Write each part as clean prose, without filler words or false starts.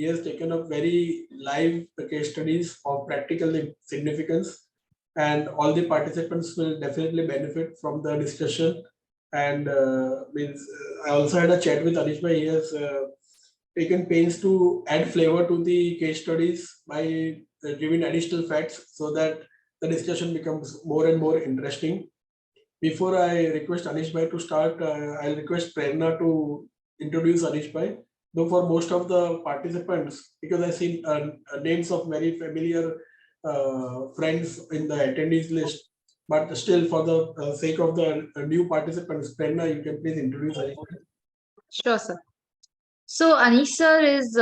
he has taken up very live case studies of practical significance, and all the participants will definitely benefit from the discussion. And I also had a chat with Anish bhai. He has taken pains to add flavor to the case studies by giving additional facts so that the discussion becomes more and more interesting. Before I request Anish bhai to start, I'll request Prerna to introduce Anish bhai. Though for most of the participants, because I've seen names of very familiar friends in the attendees list, but still for the sake of the new participants, Prerna, you can please introduce Anish bhai. Sure, sir. So Anish sir is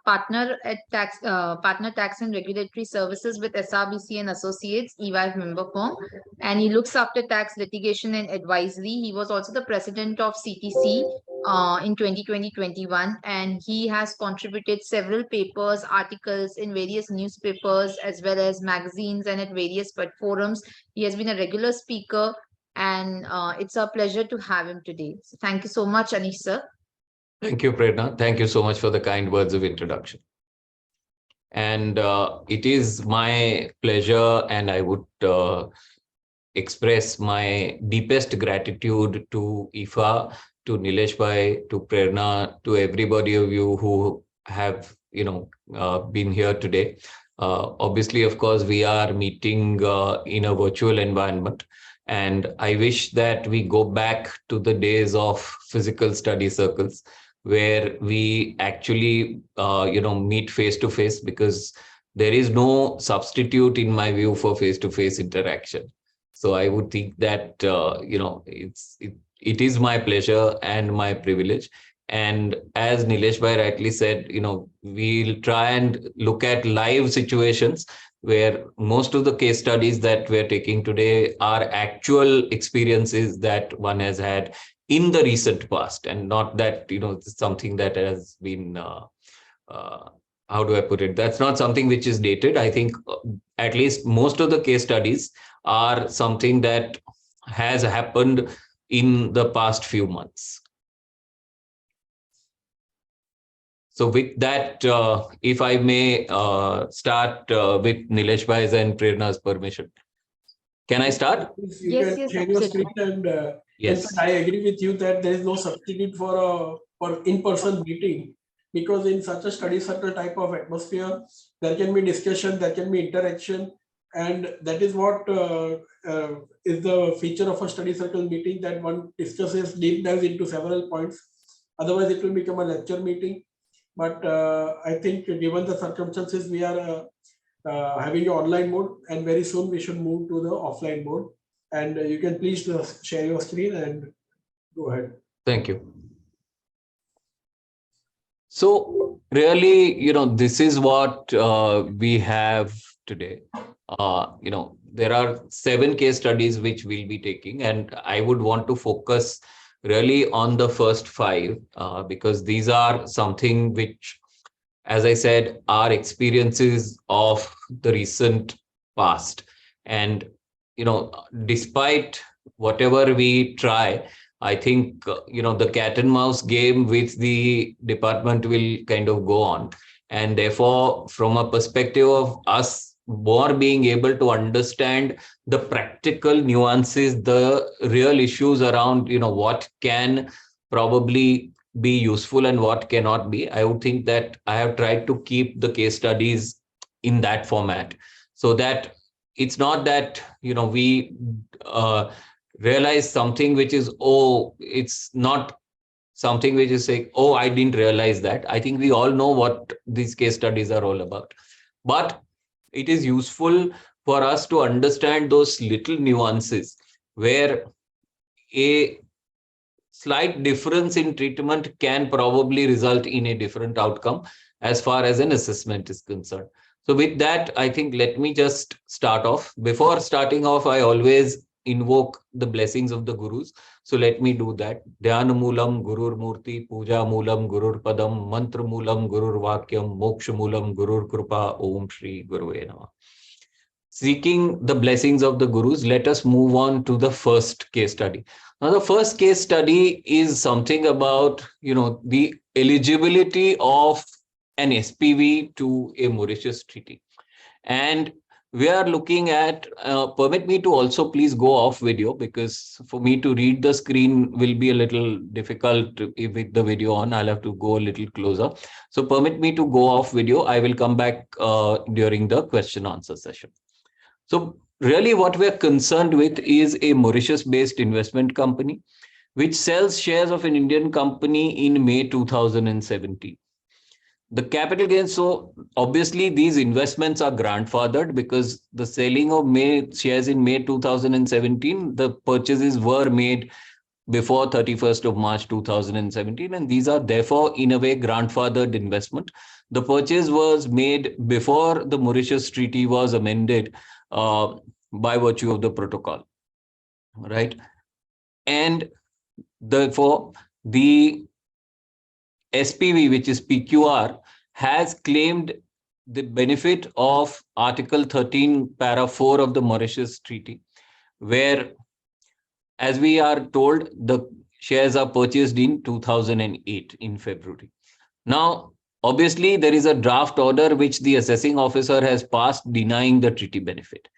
partner tax and regulatory services with SRBC and Associates EY member firm, and he looks after tax litigation and advisory. He was also the president of CTC in 2020-21, and he has contributed several papers, articles in various newspapers as well as magazines and at various forums. He has been a regular speaker, and it's a pleasure to have him today. So thank you so much, Anish sir. Thank you, Prerna. Thank you so much for the kind words of introduction. And it is my pleasure, and I would express my deepest gratitude to IFA, to Nilesh bhai, to Prerna, to everybody of you who have been here today. Obviously, of course, we are meeting in a virtual environment. And I wish that we go back to the days of physical study circles, where we actually, meet face to face, because there is no substitute in my view for face-to-face interaction. So I would think that, it is my pleasure and my privilege. And as Nilesh bhai rightly said, we'll try and look at live situations where most of the case studies that we're taking today are actual experiences that one has had in the recent past, and not that, something that has been, how do I put it? That's not something which is dated. I think at least most of the case studies are something that has happened in the past few months. So with that, if I may start with Nilesh bhai's and Prerna's permission. Can I start? You can share your screen, and yes, I agree with you that there is no substitute for in-person meeting, because in such a study circle type of atmosphere, there can be discussion, there can be interaction, and that is what is the feature of a study circle meeting, that one discusses deep dives into several points. Otherwise, it will become a lecture meeting. But I think given the circumstances, we are having an online mode, and very soon we should move to the offline mode. And you can please share your screen and go ahead. Thank you. So really, this is what we have today. There are 7 case studies which we'll be taking, and I would want to focus really on the first 5, because these are something which, as I said, are experiences of the recent past. And, despite whatever we try, I think, the cat and mouse game with the department will kind of go on. And therefore, from a perspective of us more being able to understand the practical nuances, the real issues around, what can probably be useful and what cannot be, I would think that I have tried to keep the case studies in that format, so that it's not that, we realize something which is, it's not something which is saying, I didn't realize that. I think we all know what these case studies are all about. But it is useful for us to understand those little nuances where a slight difference in treatment can probably result in a different outcome as far as an assessment is concerned. So with that, I think let me just start off. Before starting off, I always invoke the blessings of the gurus. So let me do that. Dhyana Moolam Gurur Murti, Puja Moolam Gurur Padam, Mantra Moolam Gurur Vakyam, Moksha Moolam Gurur Krupa, Om Shri Guruve Namah. Seeking the blessings of the gurus, let us move on to the first case study. Now, the first case study is something about, the eligibility of an SPV to a Mauritius treaty. And we are looking at, permit me to also please go off video, because for me to read the screen will be a little difficult with the video on. I'll have to go a little closer. So permit me to go off video. I will come back during the question answer session. So really what we're concerned with is a Mauritius-based investment company, which sells shares of an Indian company in May 2017. The capital gains, so obviously these investments are grandfathered because the selling of shares in May 2017, the purchases were made before 31st of March 2017, and these are therefore in a way grandfathered investment. The purchase was made before the Mauritius Treaty was amended by virtue of the protocol, right? And therefore the SPV, which is PQR, has claimed the benefit of Article 13, Para 4 of the Mauritius Treaty, where, as we are told, the shares are purchased in 2008 in February. Now, obviously, there is a draft order which the assessing officer has passed denying the treaty benefit.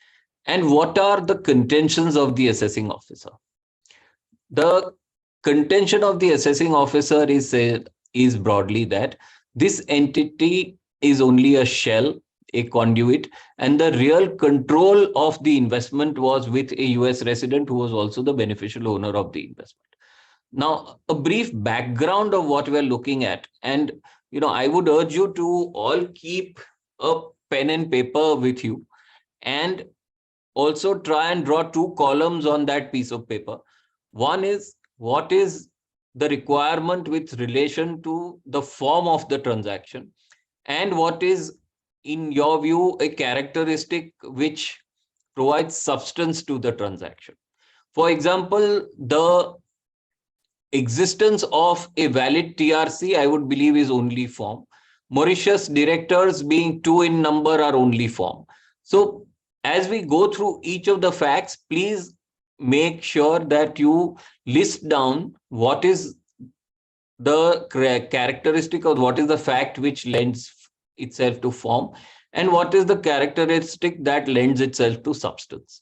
And what are the contentions of the assessing officer? The contention of the assessing officer is broadly that this entity is only a shell, a conduit, and the real control of the investment was with a US resident who was also the beneficial owner of the investment. Now, a brief background of what we're looking at, and I would urge you to all keep a pen and paper with you, and also try and draw two columns on that piece of paper. One is, what is the requirement with relation to the form of the transaction, and what is, in your view, a characteristic which provides substance to the transaction. For example, the existence of a valid TRC, I would believe, is only form. Mauritius directors being 2 in number are only form. So as we go through each of the facts, please make sure that you list down what is the characteristic or what is the fact which lends itself to form, and what is the characteristic that lends itself to substance,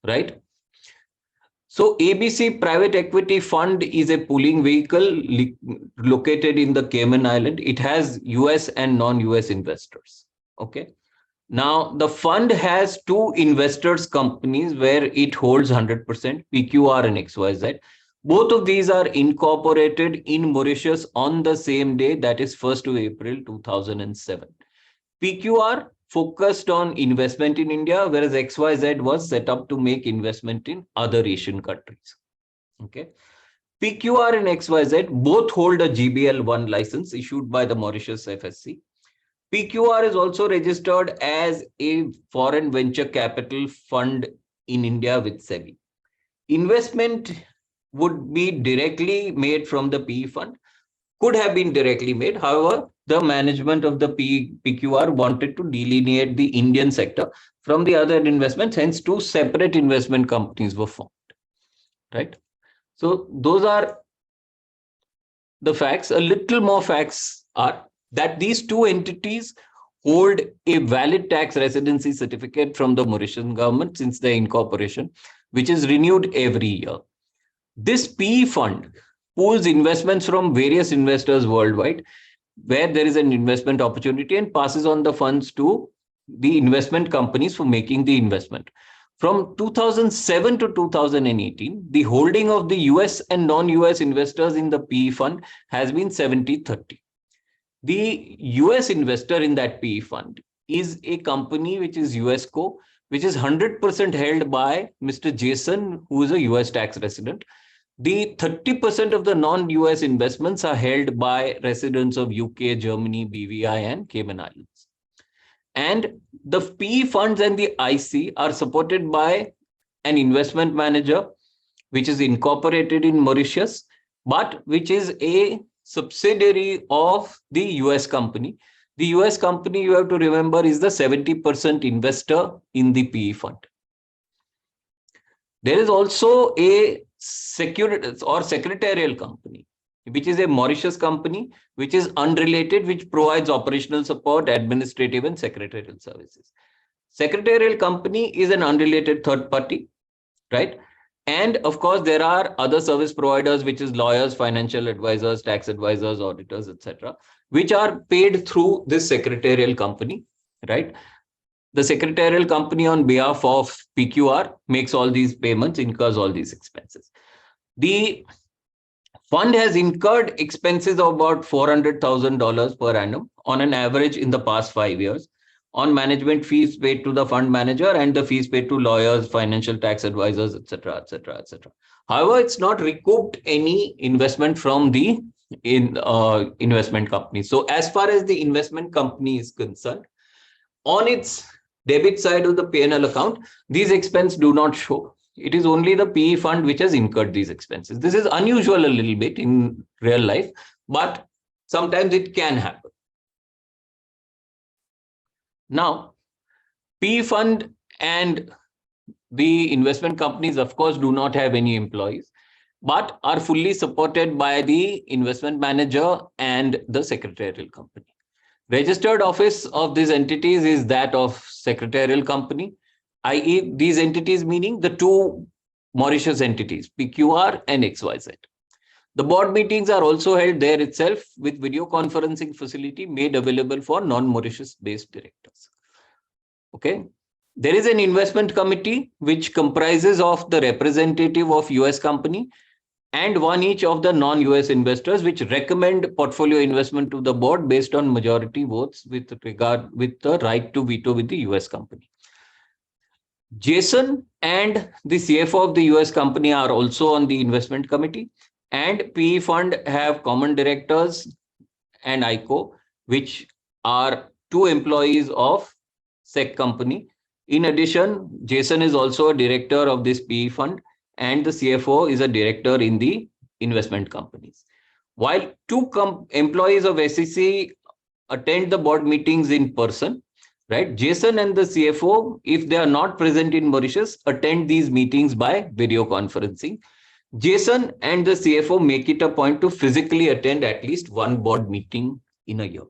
right? So ABC Private Equity Fund is a pooling vehicle located in the Cayman Island. It has US and non-US investors, okay? Now, the fund has two investors companies where it holds 100%, PQR and XYZ. Both of these are incorporated in Mauritius on the same day, that is 1st of April 2007. PQR focused on investment in India, whereas XYZ was set up to make investment in other Asian countries. Okay. PQR and XYZ both hold a GBL1 license issued by the Mauritius FSC. PQR is also registered as a foreign venture capital fund in India with SEBI. Investment would be directly made from the PE fund, could have been directly made. However, the management of the PQR wanted to delineate the Indian sector from the other investments, hence two separate investment companies were formed, right? So those are the facts. A little more facts are that these two entities hold a valid tax residency certificate from the Mauritian government since their incorporation, which is renewed every year. This PE fund pools investments from various investors worldwide where there is an investment opportunity and passes on the funds to the investment companies for making the investment. From 2007 to 2018, the holding of the US and non-US investors in the PE fund has been 70-30. The US investor in that PE fund is a company which is USCO, which is 100% held by Mr. Jason, who is a US tax resident. The 30% of the non-US investments are held by residents of UK, Germany, BVI, and Cayman Islands. And the PE funds and the IC are supported by an investment manager, which is incorporated in Mauritius, but which is a subsidiary of the US company. The US company, you have to remember, is the 70% investor in the PE fund. There is also a secretarial company, which is a Mauritius company, which is unrelated, which provides operational support, administrative and secretarial services. Secretarial company is an unrelated third party, right? And of course, there are other service providers, which is lawyers, financial advisors, tax advisors, auditors, etc., which are paid through this secretarial company, right? The secretarial company on behalf of PQR makes all these payments, incurs all these expenses. The fund has incurred expenses of about $400,000 per annum on an average in the past 5 years on management fees paid to the fund manager and the fees paid to lawyers, financial tax advisors, etc., etc., etc. However, it's not recouped any investment from the investment company. So as far as the investment company is concerned, on its debit side of the P&L account, these expenses do not show. It is only the PE fund which has incurred these expenses. This is unusual a little bit in real life, but sometimes it can happen. Now, PE fund and the investment companies, of course, do not have any employees, but are fully supported by the investment manager and the secretarial company. Registered office of these entities is that of secretarial company, i.e. these entities meaning the two Mauritius entities, PQR and XYZ. The board meetings are also held there itself with video conferencing facility made available for non-Mauritius based directors. Okay. There is an investment committee which comprises of the representative of US company and one each of the non-US investors, which recommend portfolio investment to the board based on majority votes with the right to veto with the US company. Jason and the CFO of the US company are also on the investment committee, and PE fund have common directors and ICO, which are two employees of SEC company. In addition, Jason is also a director of this PE fund, and the CFO is a director in the investment companies. While two employees of SEC attend the board meetings in person, right? Jason and the CFO, if they are not present in Mauritius, attend these meetings by video conferencing. Jason and the CFO make it a point to physically attend at least one board meeting in a year.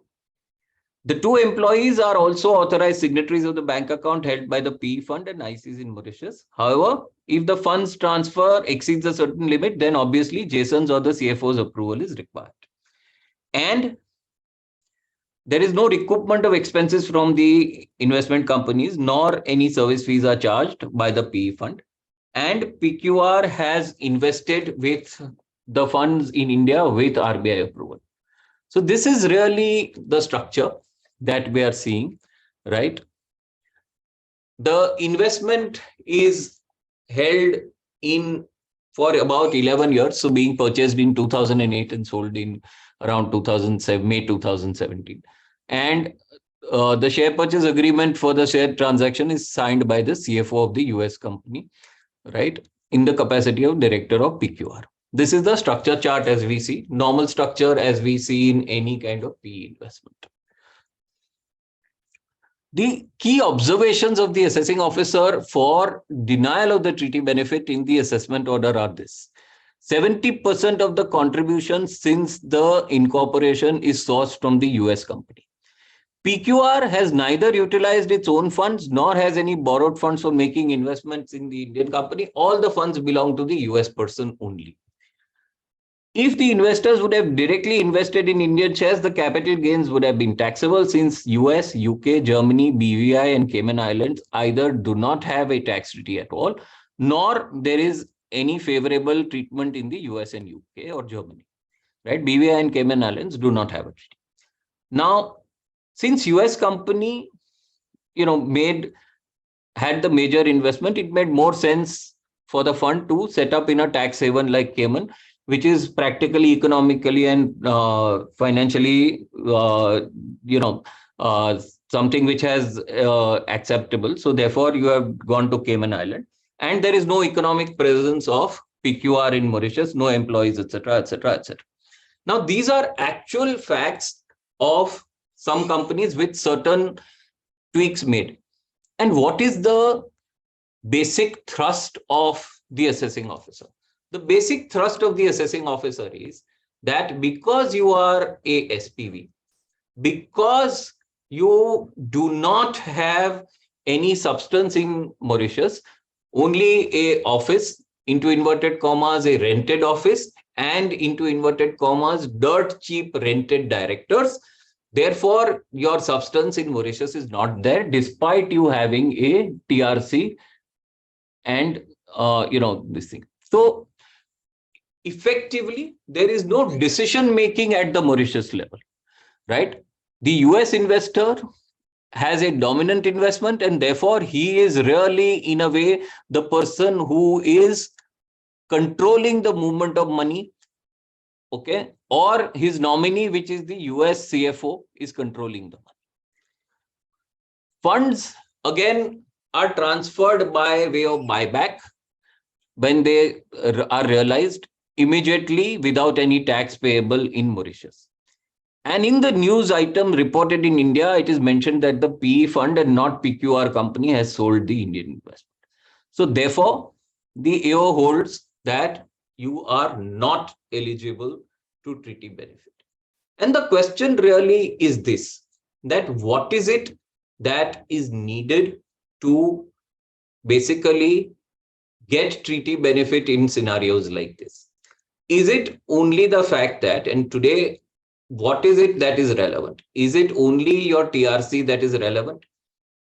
The two employees are also authorized signatories of the bank account held by the PE fund and ICs in Mauritius. However, if the funds transfer exceeds a certain limit, then obviously Jason's or the CFO's approval is required. And there is no recoupment of expenses from the investment companies, nor any service fees are charged by the PE fund. And PQR has invested with the funds in India with RBI approval. So this is really the structure that we are seeing, right? The investment is held in for about 11 years. So being purchased in 2008 and sold in around 2007, May 2017. And the share purchase agreement for the share transaction is signed by the CFO of the US company, right? In the capacity of director of PQR. This is the structure chart as we see, normal structure as we see in any kind of PE investment. The key observations of the assessing officer for denial of the treaty benefit in the assessment order are this. 70% of the contributions since the incorporation is sourced from the US company. PQR has neither utilized its own funds nor has any borrowed funds for making investments in the Indian company. All the funds belong to the US person only. If the investors would have directly invested in Indian shares, the capital gains would have been taxable since US, UK, Germany, BVI, and Cayman Islands either do not have a tax treaty at all, nor there is any favorable treatment in the US and UK or Germany, right? BVI and Cayman Islands do not have a treaty. Now, since US company, had the major investment, it made more sense for the fund to set up in a tax haven like Cayman, which is practically, economically, and financially, something which has acceptable. So therefore, you have gone to Cayman Island, and there is no economic presence of PQR in Mauritius, no employees, etc., etc., etc. Now, these are actual facts of some companies with certain tweaks made. And what is the basic thrust of the assessing officer? The basic thrust of the assessing officer is that because you are a SPV, because you do not have any substance in Mauritius, only a office, into inverted commas, a rented office, and into inverted commas, dirt cheap rented directors. Therefore, your substance in Mauritius is not there, despite you having a TRC and this thing. So effectively, there is no decision making at the Mauritius level, right? The US investor has a dominant investment, and therefore he is really, in a way, the person who is controlling the movement of money, okay? Or his nominee, which is the US CFO, is controlling the money. Funds, again, are transferred by way of buyback when they are realized immediately without any tax payable in Mauritius. And in the news item reported in India, it is mentioned that the PE fund and not PQR company has sold the Indian investment. So therefore, the AO holds that you are not eligible to treaty benefit. And the question really is this, that what is it that is needed to basically get treaty benefit in scenarios like this? Is it only the fact that, and today, what is it that is relevant? Is it only your TRC that is relevant?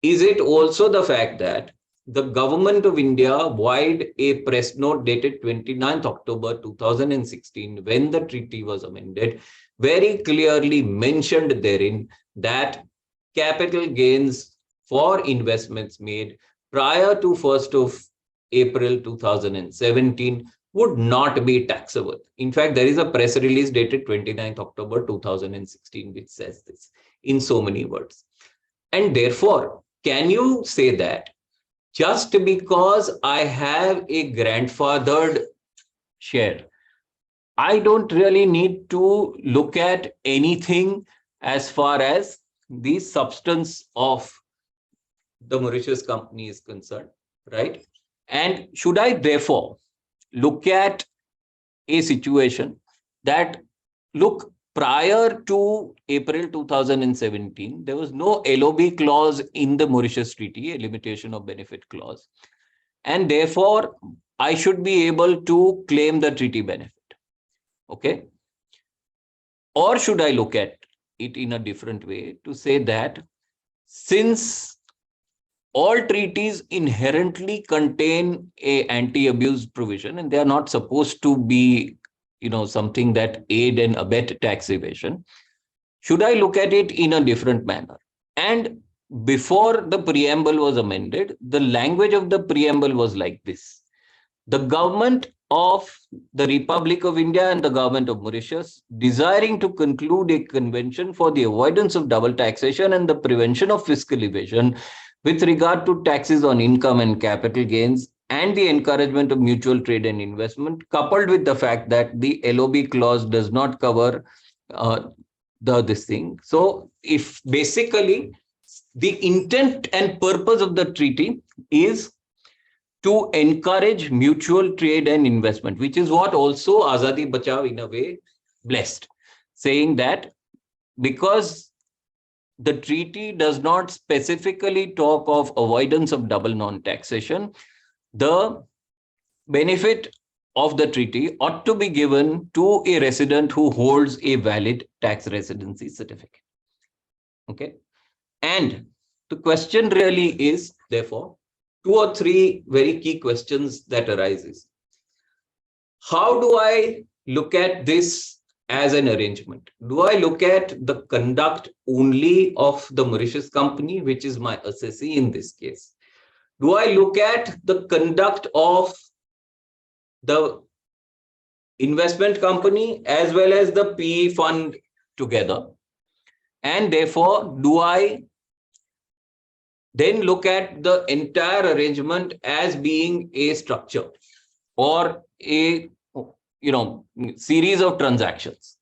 Is it also the fact that the government of India, via a press note dated 29th October 2016, when the treaty was amended, very clearly mentioned therein that capital gains for investments made prior to 1st of April 2017 would not be taxable. In fact, there is a press release dated 29th October 2016 which says this in so many words. And therefore, can you say that just because I have a grandfathered share, I don't really need to look at anything as far as the substance of the Mauritius company is concerned, right? And should I therefore look at a situation that, look, prior to April 2017, there was no LOB clause in the Mauritius Treaty, a limitation of benefit clause. And therefore, I should be able to claim the treaty benefit. Okay. Or should I look at it in a different way to say that since all treaties inherently contain a anti-abuse provision and they are not supposed to be, something that aid and abet tax evasion, should I look at it in a different manner? And before the preamble was amended, the language of the preamble was like this. The government of the Republic of India and the government of Mauritius, desiring to conclude a convention for the avoidance of double taxation and the prevention of fiscal evasion with regard to taxes on income and capital gains and the encouragement of mutual trade and investment, coupled with the fact that the LOB clause does not cover this thing. So if basically the intent and purpose of the treaty is to encourage mutual trade and investment, which is what also Azadi Bachao in a way blessed, saying that because the treaty does not specifically talk of avoidance of double non-taxation, the benefit of the treaty ought to be given to a resident who holds a valid tax residency certificate. Okay. And the question really is, therefore, 2 or 3 very key questions that arises. How do I look at this as an arrangement? Do I look at the conduct only of the Mauritius company, which is my assessee in this case? Do I look at the conduct of the investment company as well as the PE fund together? And therefore, do I then look at the entire arrangement as being a structure or a series of transactions?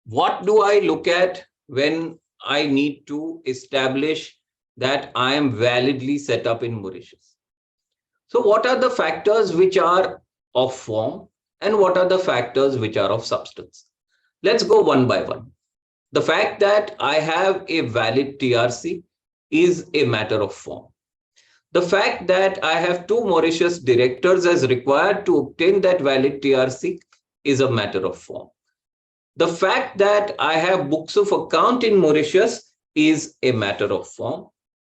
What do I look at when I need to establish that I am validly set up in Mauritius? So what are the factors which are of form and what are the factors which are of substance. Let's go one by one. The fact that I have a valid TRC is a matter of form. The fact that I have two Mauritius directors as required to obtain that valid TRC is a matter of form. The fact that I have books of account in Mauritius is a matter of form.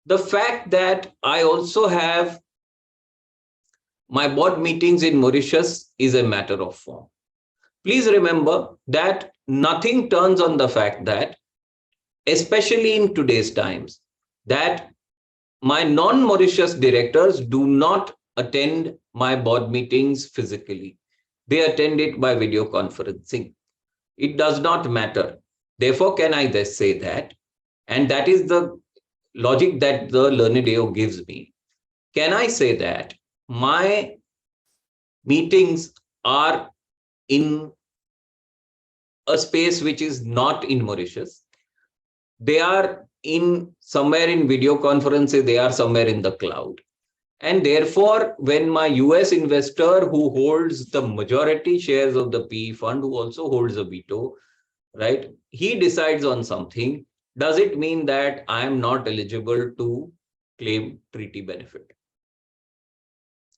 The fact that I also have my board meetings in Mauritius is a matter of form. Please remember that nothing turns on the fact that, especially in today's times, that my non-Mauritius directors do not attend my board meetings physically. They attend it by video conferencing. It does not matter. Therefore, can I thus say that, and that is the logic that the learned AO gives me, can I say that my meetings are in a space which is not in Mauritius? They are in somewhere in video conferences, they are somewhere in the cloud. And therefore, when my US investor who holds the majority shares of the PE fund, who also holds a veto, right, he decides on something, does it mean that I am not eligible to claim treaty benefit?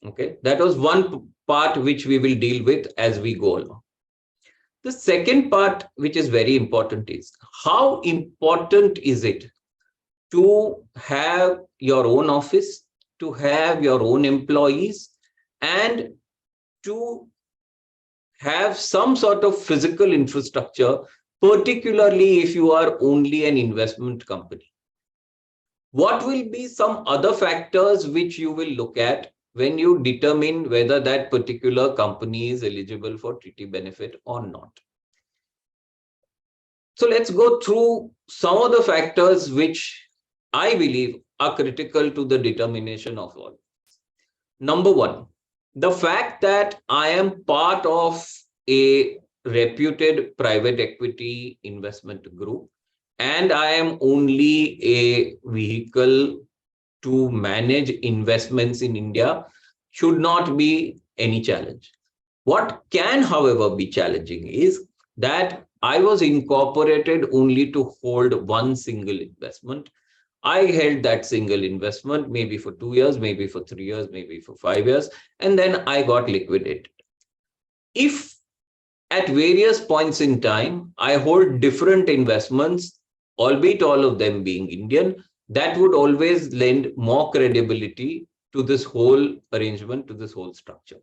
Okay, that was one part which we will deal with as we go along. The second part, which is very important, is how important is it to have your own office, to have your own employees, and to have some sort of physical infrastructure, particularly if you are only an investment company. What will be some other factors which you will look at when you determine whether that particular company is eligible for treaty benefit or not? So let's go through some of the factors which I believe are critical to the determination of all. Number one, the fact that I am part of a reputed private equity investment group and I am only a vehicle to manage investments in India should not be any challenge. What can, however, be challenging is that I was incorporated only to hold one single investment. I held that single investment maybe for 2 years, maybe for 3 years, maybe for 5 years, and then I got liquidated. If at various points in time, I hold different investments, albeit all of them being Indian, that would always lend more credibility to this whole arrangement, to this whole structure.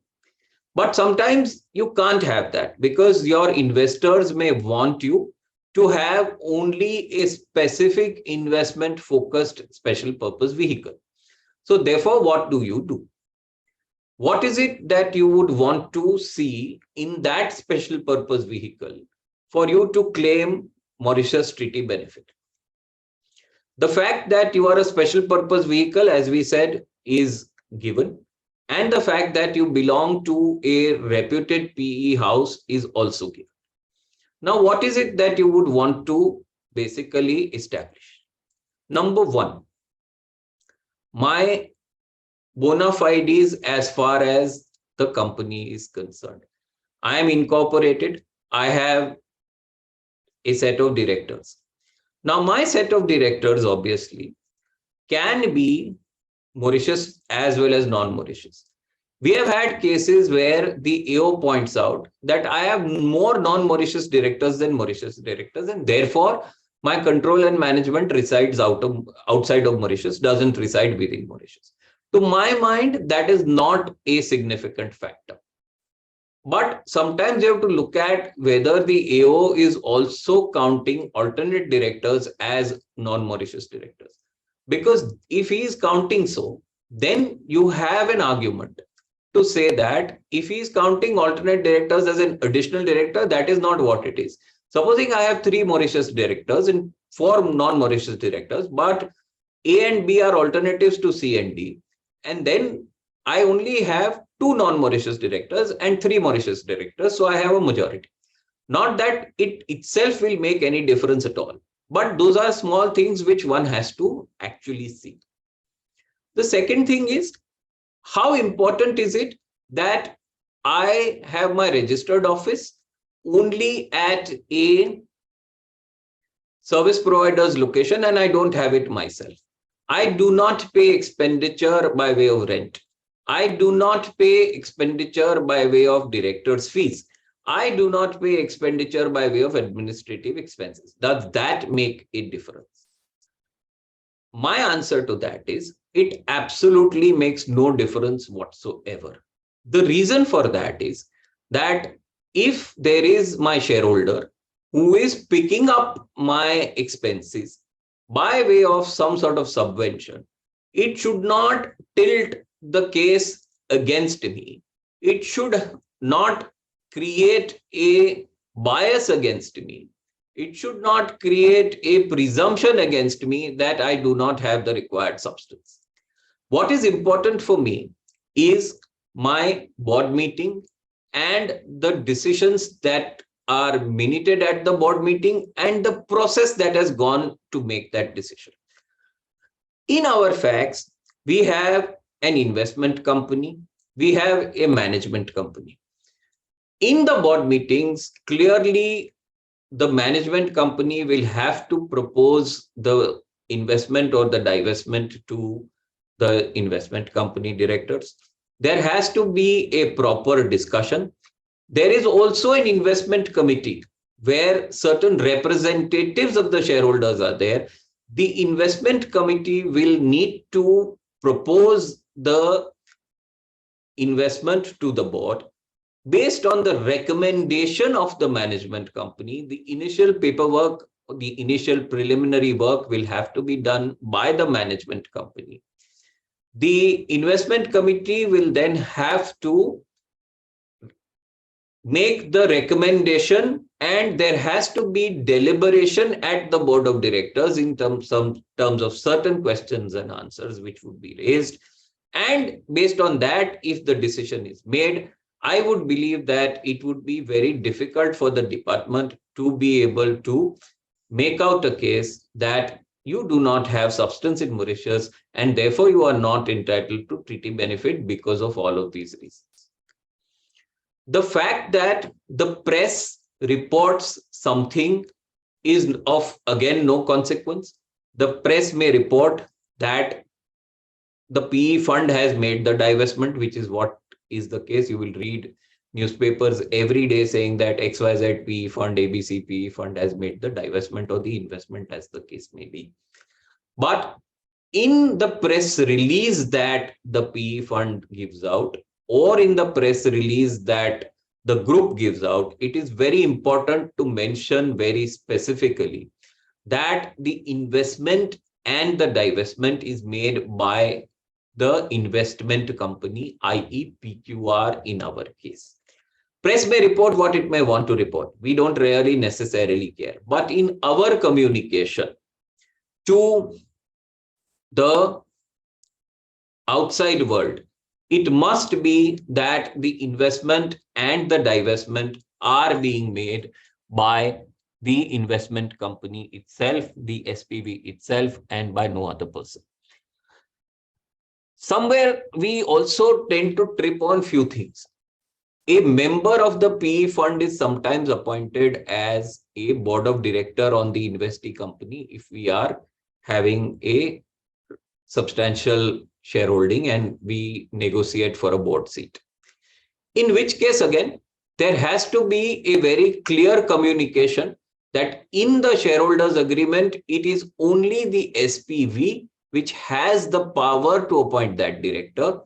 But sometimes you can't have that because your investors may want you to have only a specific investment focused special purpose vehicle. So therefore, what do? What is it that you would want to see in that special purpose vehicle for you to claim Mauritius treaty benefit? The fact that you are a special purpose vehicle, as we said, is given. And the fact that you belong to a reputed PE house is also given. Now, what is it that you would want to basically establish? Number one, my bona fides as far as the company is concerned. I am incorporated. I have a set of directors. Now, my set of directors obviously can be Mauritius as well as non-Mauritius. We have had cases where the AO points out that I have more non-Mauritius directors than Mauritius directors, and therefore my control and management resides outside of Mauritius, doesn't reside within Mauritius. To my mind, that is not a significant factor. But sometimes you have to look at whether the AO is also counting alternate directors as non-Mauritius directors. Because if he is counting so, then you have an argument to say that if he is counting alternate directors as an additional director, that is not what it is. Supposing I have 3 Mauritius directors and 4 non-Mauritius directors, but A and B are alternatives to C and D. And then I only have 2 non-Mauritius directors and 3 Mauritius directors. So I have a majority. Not that it itself will make any difference at all. But those are small things which one has to actually see. The second thing is, how important is it that I have my registered office only at a service provider's location and I don't have it myself. I do not pay expenditure by way of rent. I do not pay expenditure by way of director's fees. I do not pay expenditure by way of administrative expenses. Does that make a difference? My answer to that is it absolutely makes no difference whatsoever. The reason for that is that if there is my shareholder who is picking up my expenses by way of some sort of subvention, it should not tilt the case against me. It should not create a bias against me. It should not create a presumption against me that I do not have the required substance. What is important for me is my board meeting and the decisions that are minuted at the board meeting and the process that has gone to make that decision. In our facts, we have an investment company, we have a management company. In the board meetings, clearly the management company will have to propose the investment or the divestment to the investment company directors. There has to be a proper discussion. There is also an investment committee where certain representatives of the shareholders are there. The investment committee will need to propose the investment to the board. Based on the recommendation of the management company, the initial paperwork, the initial preliminary work will have to be done by the management company. The investment committee will then have to make the recommendation, and there has to be deliberation at the board of directors in terms of certain questions and answers which would be raised. And based on that, if the decision is made, I would believe that it would be very difficult for the department to be able to make out a case that you do not have substance in Mauritius and therefore you are not entitled to treaty benefit because of all of these reasons. The fact that the press reports something is of, again, no consequence. The press may report that the PE fund has made the divestment, which is what is the case. You will read newspapers every day saying that XYZ PE fund, ABC PE fund has made the divestment or the investment, as the case may be. But in the press release that the PE fund gives out, or in the press release that the group gives out, it is very important to mention very specifically that the investment and the divestment is made by the investment company, i.e. PQR in our case. Press may report what it may want to report. We don't really necessarily care. But in our communication to the outside world, it must be that the investment and the divestment are being made by the investment company itself, the SPV itself, and by no other person. Somewhere we also tend to trip on few things. A member of the PE fund is sometimes appointed as a board of director on the investee company if we are having a substantial shareholding and we negotiate for a board seat. In which case, again, there has to be a very clear communication that in the shareholders agreement, it is only the SPV which has the power to appoint that director,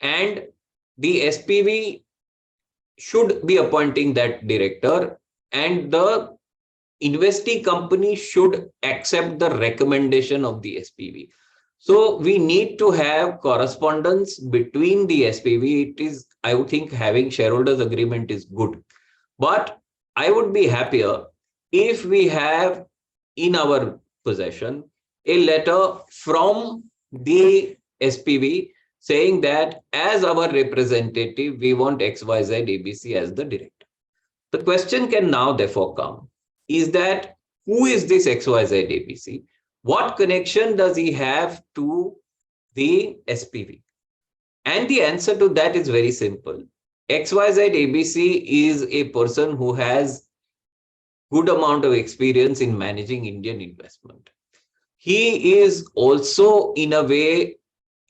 and the SPV should be appointing that director, and the investee company should accept the recommendation of the SPV. So we need to have correspondence between the SPV. It is, I would think, having shareholders agreement is good, but I would be happier if we have in our possession a letter from the SPV saying that as our representative, we want XYZ ABC as the director. The question can now therefore come, is that who is this XYZ ABC? What connection does he have to the SPV? And the answer to that is very simple. XYZ ABC is a person who has good amount of experience in managing Indian investment. He is also in a way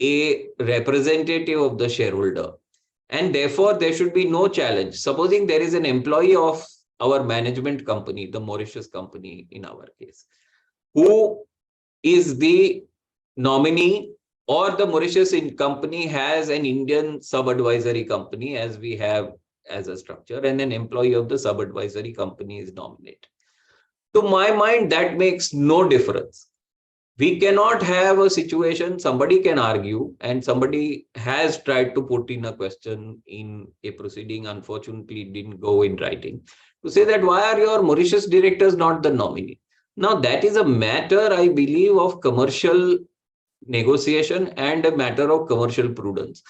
a representative of the shareholder, and therefore there should be no challenge. Supposing there is an employee of our management company, the Mauritius company in our case, who is the nominee, or the Mauritius company has an Indian sub-advisory company as we have as a structure, and an employee of the sub-advisory company is nominated. To my mind, that makes no difference. We cannot have a situation, somebody can argue, and somebody has tried to put in a question in a proceeding, unfortunately it didn't go in writing, to say that why are your Mauritius directors not the nominee? Now that is a matter, I believe, of commercial negotiation and a matter of commercial prudence.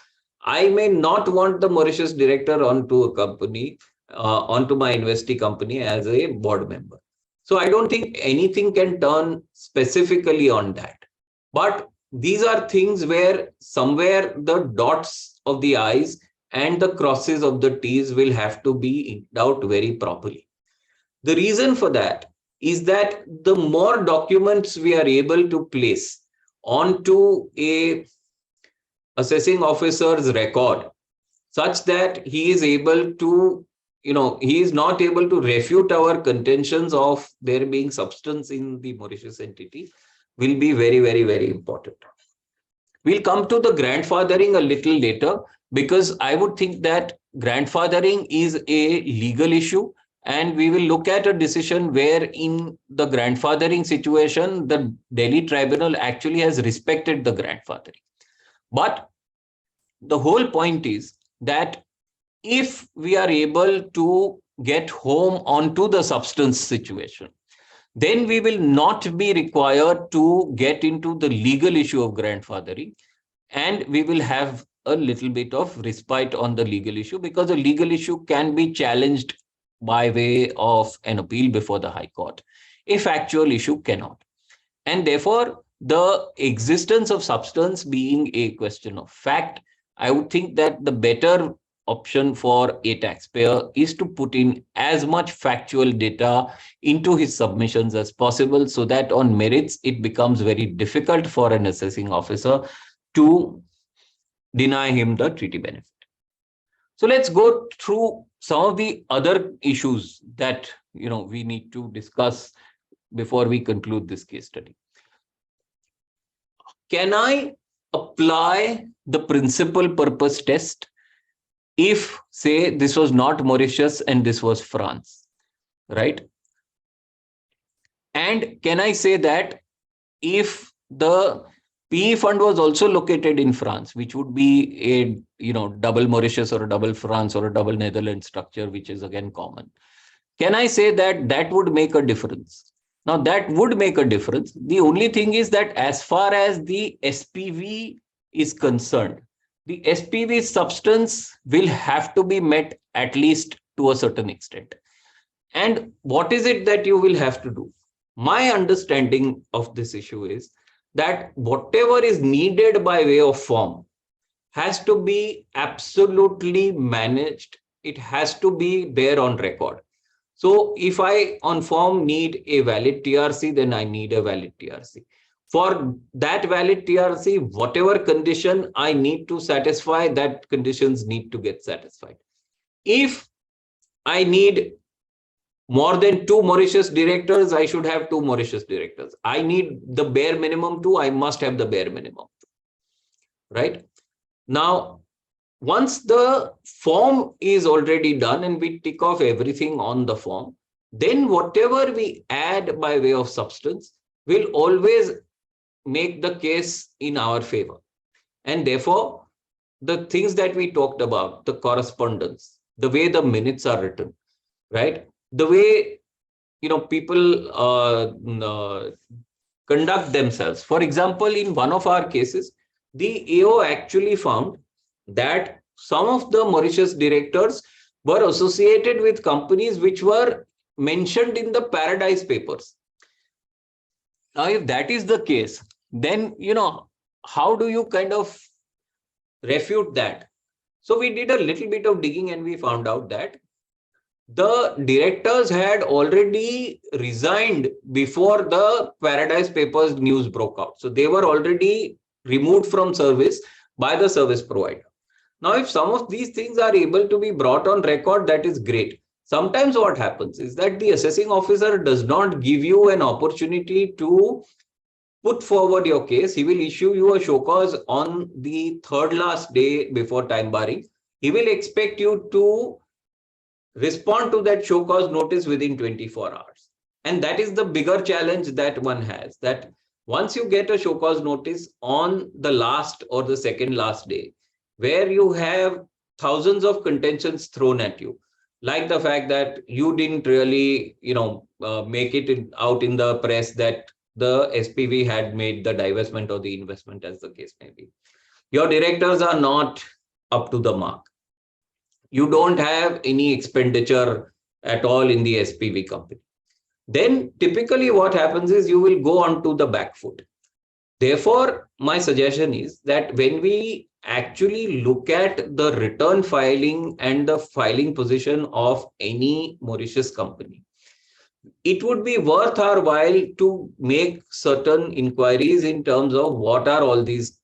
I may not want the Mauritius director onto a company, onto my investee company as a board member. So I don't think anything can turn specifically on that. But these are things where somewhere the dots of the I's and the crosses of the T's will have to be inked out very properly. The reason for that is that the more documents we are able to place onto a assessing officer's record, such that he is able to, he is not able to refute our contentions of there being substance in the Mauritius entity, will be very, very, very important. We'll come to the grandfathering a little later, because I would think that grandfathering is a legal issue, and we will look at a decision where in the grandfathering situation, the Delhi tribunal actually has respected the grandfathering. But the whole point is that if we are able to get home onto the substance situation, then we will not be required to get into the legal issue of grandfathering, and we will have a little bit of respite on the legal issue, because the legal issue can be challenged by way of an appeal before the High Court. A factual issue cannot. And therefore, the existence of substance being a question of fact, I would think that the better option for a taxpayer is to put in as much factual data into his submissions as possible, so that on merits, it becomes very difficult for an assessing officer to deny him the treaty benefit. So let's go through some of the other issues that we need to discuss before we conclude this case study. Can I apply the principal purpose test if, say, this was not Mauritius and this was France, right? And can I say that if the PE fund was also located in France, which would be a double Mauritius or a double France or a double Netherlands structure, which is again common, can I say that that would make a difference? Now, that would make a difference. The only thing is that as far as the SPV is concerned, the SPV substance will have to be met at least to a certain extent. And what is it that you will have to do? My understanding of this issue is that whatever is needed by way of form has to be absolutely managed. It has to be there on record. So if I on form need a valid TRC, then I need a valid TRC. For that valid TRC, whatever condition I need to satisfy, that conditions need to get satisfied. If I need more than 2 Mauritius directors, I should have 2 Mauritius directors. I need the bare minimum 2, I must have the bare minimum 2, right? Now, once the form is already done and we tick off everything on the form, then whatever we add by way of substance will always make the case in our favor. And therefore, the things that we talked about, the correspondence, the way the minutes are written, right? The way people conduct themselves. For example, in one of our cases, the AO actually found that some of the Mauritius directors were associated with companies which were mentioned in the Paradise Papers. Now, if that is the case, then, how do you kind of refute that? So we did a little bit of digging and we found out that the directors had already resigned before the Paradise Papers news broke out. So they were already removed from service by the service provider. Now, if some of these things are able to be brought on record, that is great. Sometimes what happens is that the assessing officer does not give you an opportunity to put forward your case. He will issue you a show cause on the third last day before time barring. He will expect you to respond to that show cause notice within 24 hours. And that is the bigger challenge that one has, that once you get a show cause notice on the last or the second last day, where you have thousands of contentions thrown at you, like the fact that you didn't really, make it out in the press that the SPV had made the divestment or the investment, as the case may be. Your directors are not up to the mark. You don't have any expenditure at all in the SPV company. Then typically what happens is you will go on to the back foot. Therefore, my suggestion is that when we actually look at the return filing and the filing position of any Mauritius company, it would be worth our while to make certain inquiries in terms of what are all these,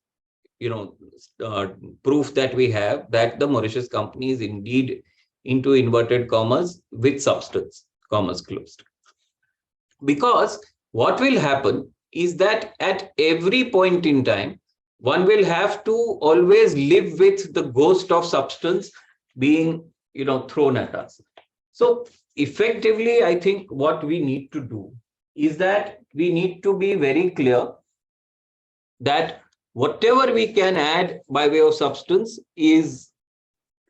proof that we have that the Mauritius company is indeed into inverted commas with substance, commas closed. Because what will happen is that at every point in time, one will have to always live with the ghost of substance being, thrown at us. So effectively, I think what we need to do is that we need to be very clear that whatever we can add by way of substance is,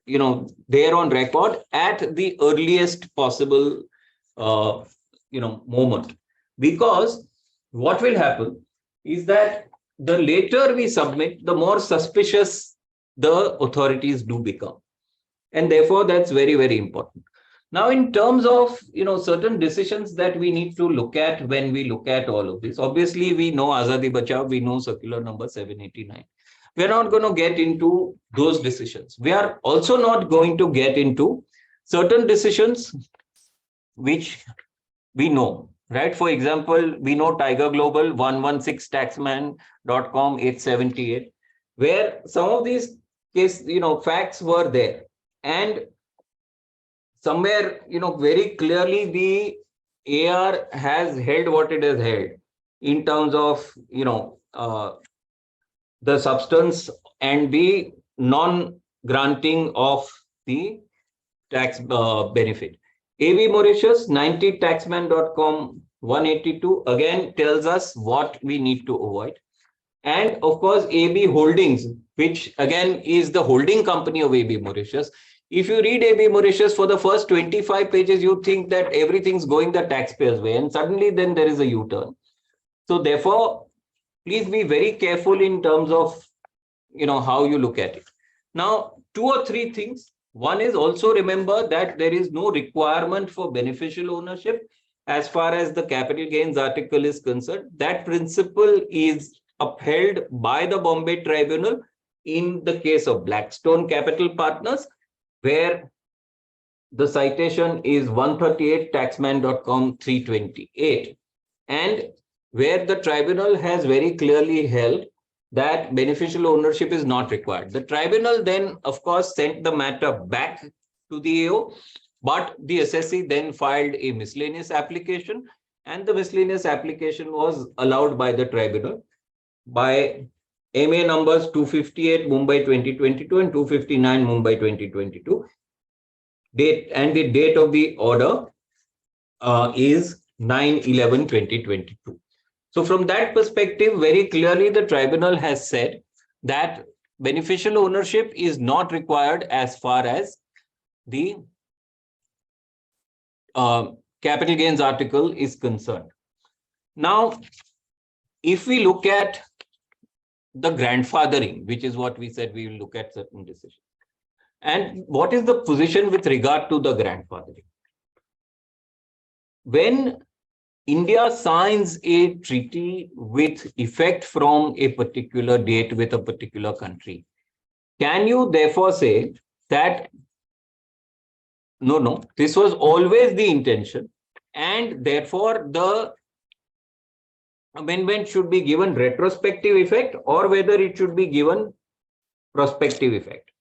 there on record at the earliest possible, moment. Because what will happen is that the later we submit, the more suspicious the authorities do become. And therefore, that's very, very important. Now, in terms of, certain decisions that we need to look at when we look at all of this, obviously, we know Azadi Bachao, we know circular number 789. We're not going to get into those decisions. We are also not going to get into certain decisions which we know, right? For example, we know Tiger Global 116taxman.com 878, where some of these facts were there. And somewhere, very clearly the AR has held what it has held in terms of, the substance and the non-granting of the tax benefit. AB Mauritius 90taxman.com 182 again tells us what we need to avoid. And of course, AB Holdings, which again is the holding company of AB Mauritius. If you read AB Mauritius for the first 25 pages, you think that everything's going the taxpayer's way, and suddenly then there is a U-turn. So therefore, please be very careful in terms of, how you look at it. Now, 2 or 3 things. One is also remember that there is no requirement for beneficial ownership as far as the capital gains article is concerned. That principle is upheld by the Bombay Tribunal in the case of Blackstone Capital Partners, where the citation is 138taxman.com 328, and where the tribunal has very clearly held that beneficial ownership is not required. The tribunal then, of course, sent the matter back to the AO, but the assessee then filed a miscellaneous application, and the miscellaneous application was allowed by the tribunal by MA numbers 258 Mumbai 2022 and 259 Mumbai 2022. Date and the date of the order is 9/11/2022. So from that perspective, very clearly the tribunal has said that beneficial ownership is not required as far as the capital gains article is concerned. Now, if we look at the grandfathering, which is what we said we will look at certain decisions. And what is the position with regard to the grandfathering? When India signs a treaty with effect from a particular date with a particular country, can you therefore say that no, this was always the intention, and therefore the amendment should be given retrospective effect or whether it should be given prospective effect.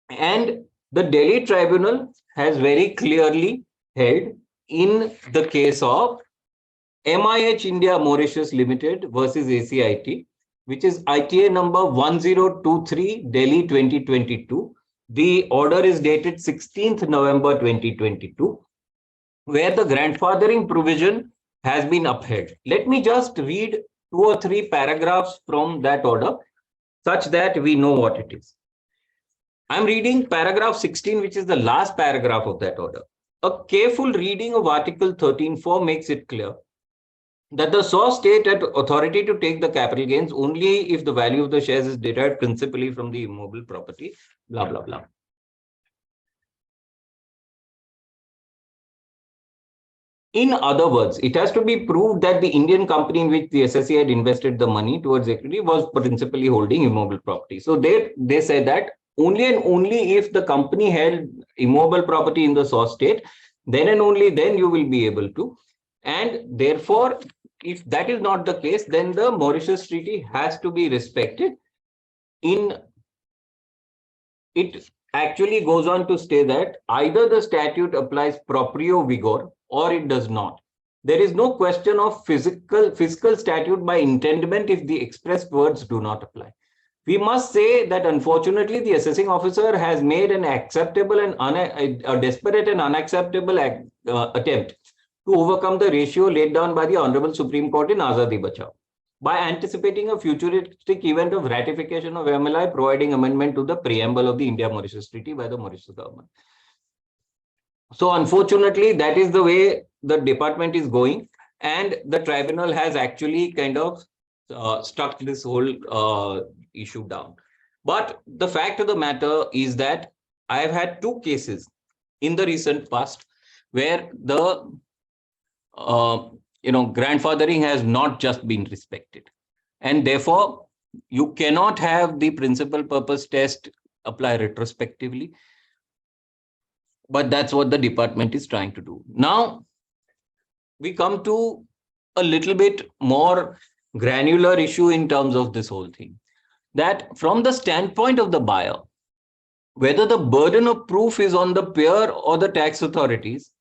And the Delhi tribunal has very clearly held in the case of MIH India Mauritius Limited versus ACIT, which is ITA number 1023 Delhi 2022. The order is dated 16th November 2022, where the grandfathering provision has been upheld. Let me just read 2 or 3 paragraphs from that order such that we know what it is. I'm reading paragraph 16, which is the last paragraph of that order. A careful reading of Article 13.4 makes it clear that the source state had authority to take the capital gains only if the value of the shares is derived principally from the immovable property, blah, blah, blah. In other words, it has to be proved that the Indian company in which the SSC had invested the money towards equity was principally holding immovable property. So they say that only and only if the company held immovable property in the source state, then and only then you will be able to. And therefore, if that is not the case, then the Mauritius Treaty has to be respected. It actually goes on to say that either the statute applies proprio vigor or it does not. There is no question of fiscal statute by intendment if the expressed words do not apply. We must say that unfortunately the assessing officer has made an acceptable and a desperate and unacceptable attempt to overcome the ratio laid down by the Honorable Supreme Court in Azadi Bachao by anticipating a futuristic event of ratification of MLI, providing amendment to the preamble of the India-Mauritius Treaty by the Mauritius government. So unfortunately, that is the way the department is going, and the tribunal has actually kind of stuck this whole issue down. But the fact of the matter is that I have had 2 cases in the recent past where the grandfathering has not just been respected, and therefore you cannot have the principal purpose test apply retrospectively. But that's what the department is trying to do. Now, we come to a little bit more granular issue in terms of this whole thing. That from the standpoint of the buyer, whether the burden of proof is on the payer or the tax authorities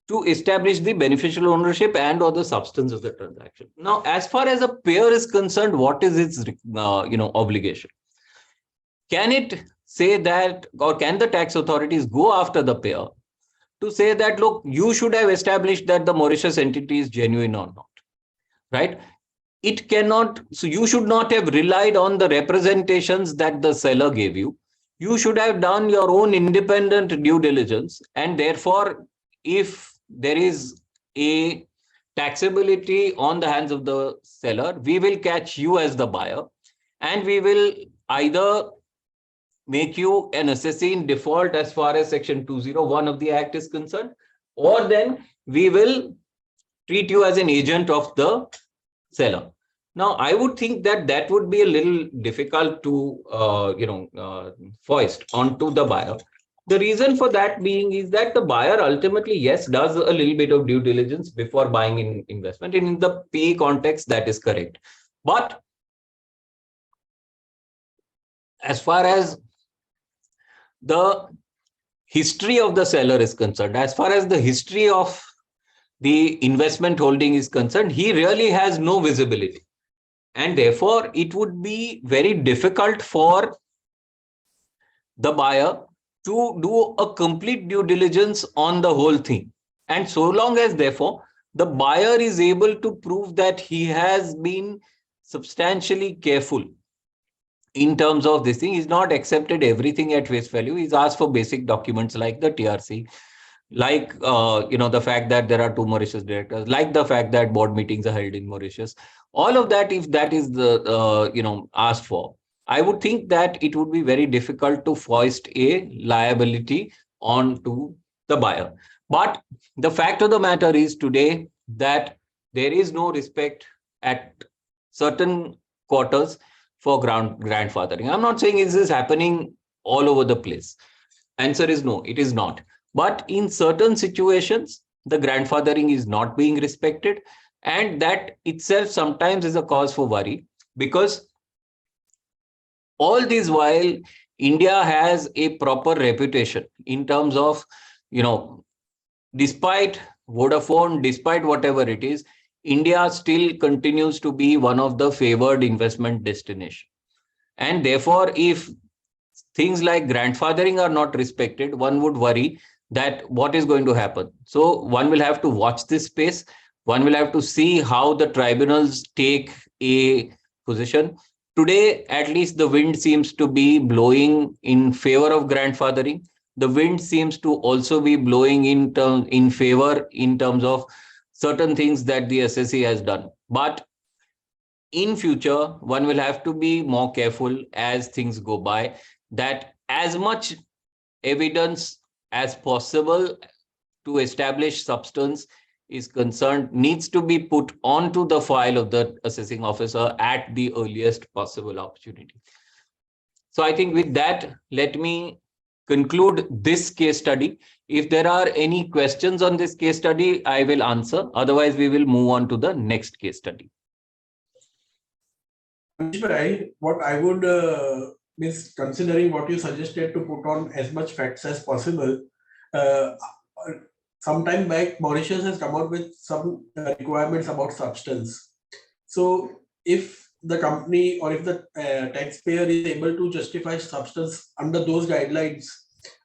to establish the beneficial ownership and or the substance of the transaction. Now, as far as a payer is concerned, what is its obligation? Can it say that, or can the tax authorities go after the payer to say that, look, you should have established that the Mauritius entity is genuine or not, right? It cannot. So you should not have relied on the representations that the seller gave you. You should have done your own independent due diligence. And therefore, if there is a taxability on the hands of the seller, we will catch you as the buyer, and we will either make you an assessee in default as far as section 201 of the act is concerned, or then we will treat you as an agent of the seller. Now, I would think that that would be a little difficult to foist onto the buyer. The reason for that being is that the buyer ultimately, yes, does a little bit of due diligence before buying in investment. And in the PE context, that is correct. But as far as the history of the seller is concerned, as far as the history of the investment holding is concerned, he really has no visibility. And therefore, it would be very difficult for the buyer to do a complete due diligence on the whole thing. And so long as, therefore, the buyer is able to prove that he has been substantially careful in terms of this thing, he's not accepted everything at face value. He's asked for basic documents like the TRC, like the fact that there are 2 Mauritius directors, like the fact that board meetings are held in Mauritius. All of that, if that is the asked for, I would think that it would be very difficult to foist a liability onto the buyer. But the fact of the matter is today that there is no respect at certain quarters for grandfathering. I'm not saying this is happening all over the place? Answer is no, it is not. But in certain situations, the grandfathering is not being respected. And that itself sometimes is a cause for worry, because all this while India has a proper reputation in terms of, despite Vodafone, despite whatever it is, India still continues to be one of the favored investment destination. And therefore, if things like grandfathering are not respected, one would worry that what is going to happen. So one will have to watch this space. One will have to see how the tribunals take a position. Today, at least the wind seems to be blowing in favor of grandfathering. The wind seems to also be blowing in favor in terms of certain things that the SSE has done. But in future, one will have to be more careful as things go by, that as much evidence as possible to establish substance is concerned needs to be put onto the file of the assessing officer at the earliest possible opportunity. So I think with that, let me conclude this case study. If there are any questions on this case study, I will answer. Otherwise, we will move on to the next case study. What I would is, considering what you suggested to put on as much facts as possible, some time back, Mauritius has come out with some requirements about substance. So if the company or if the taxpayer is able to justify substance under those guidelines,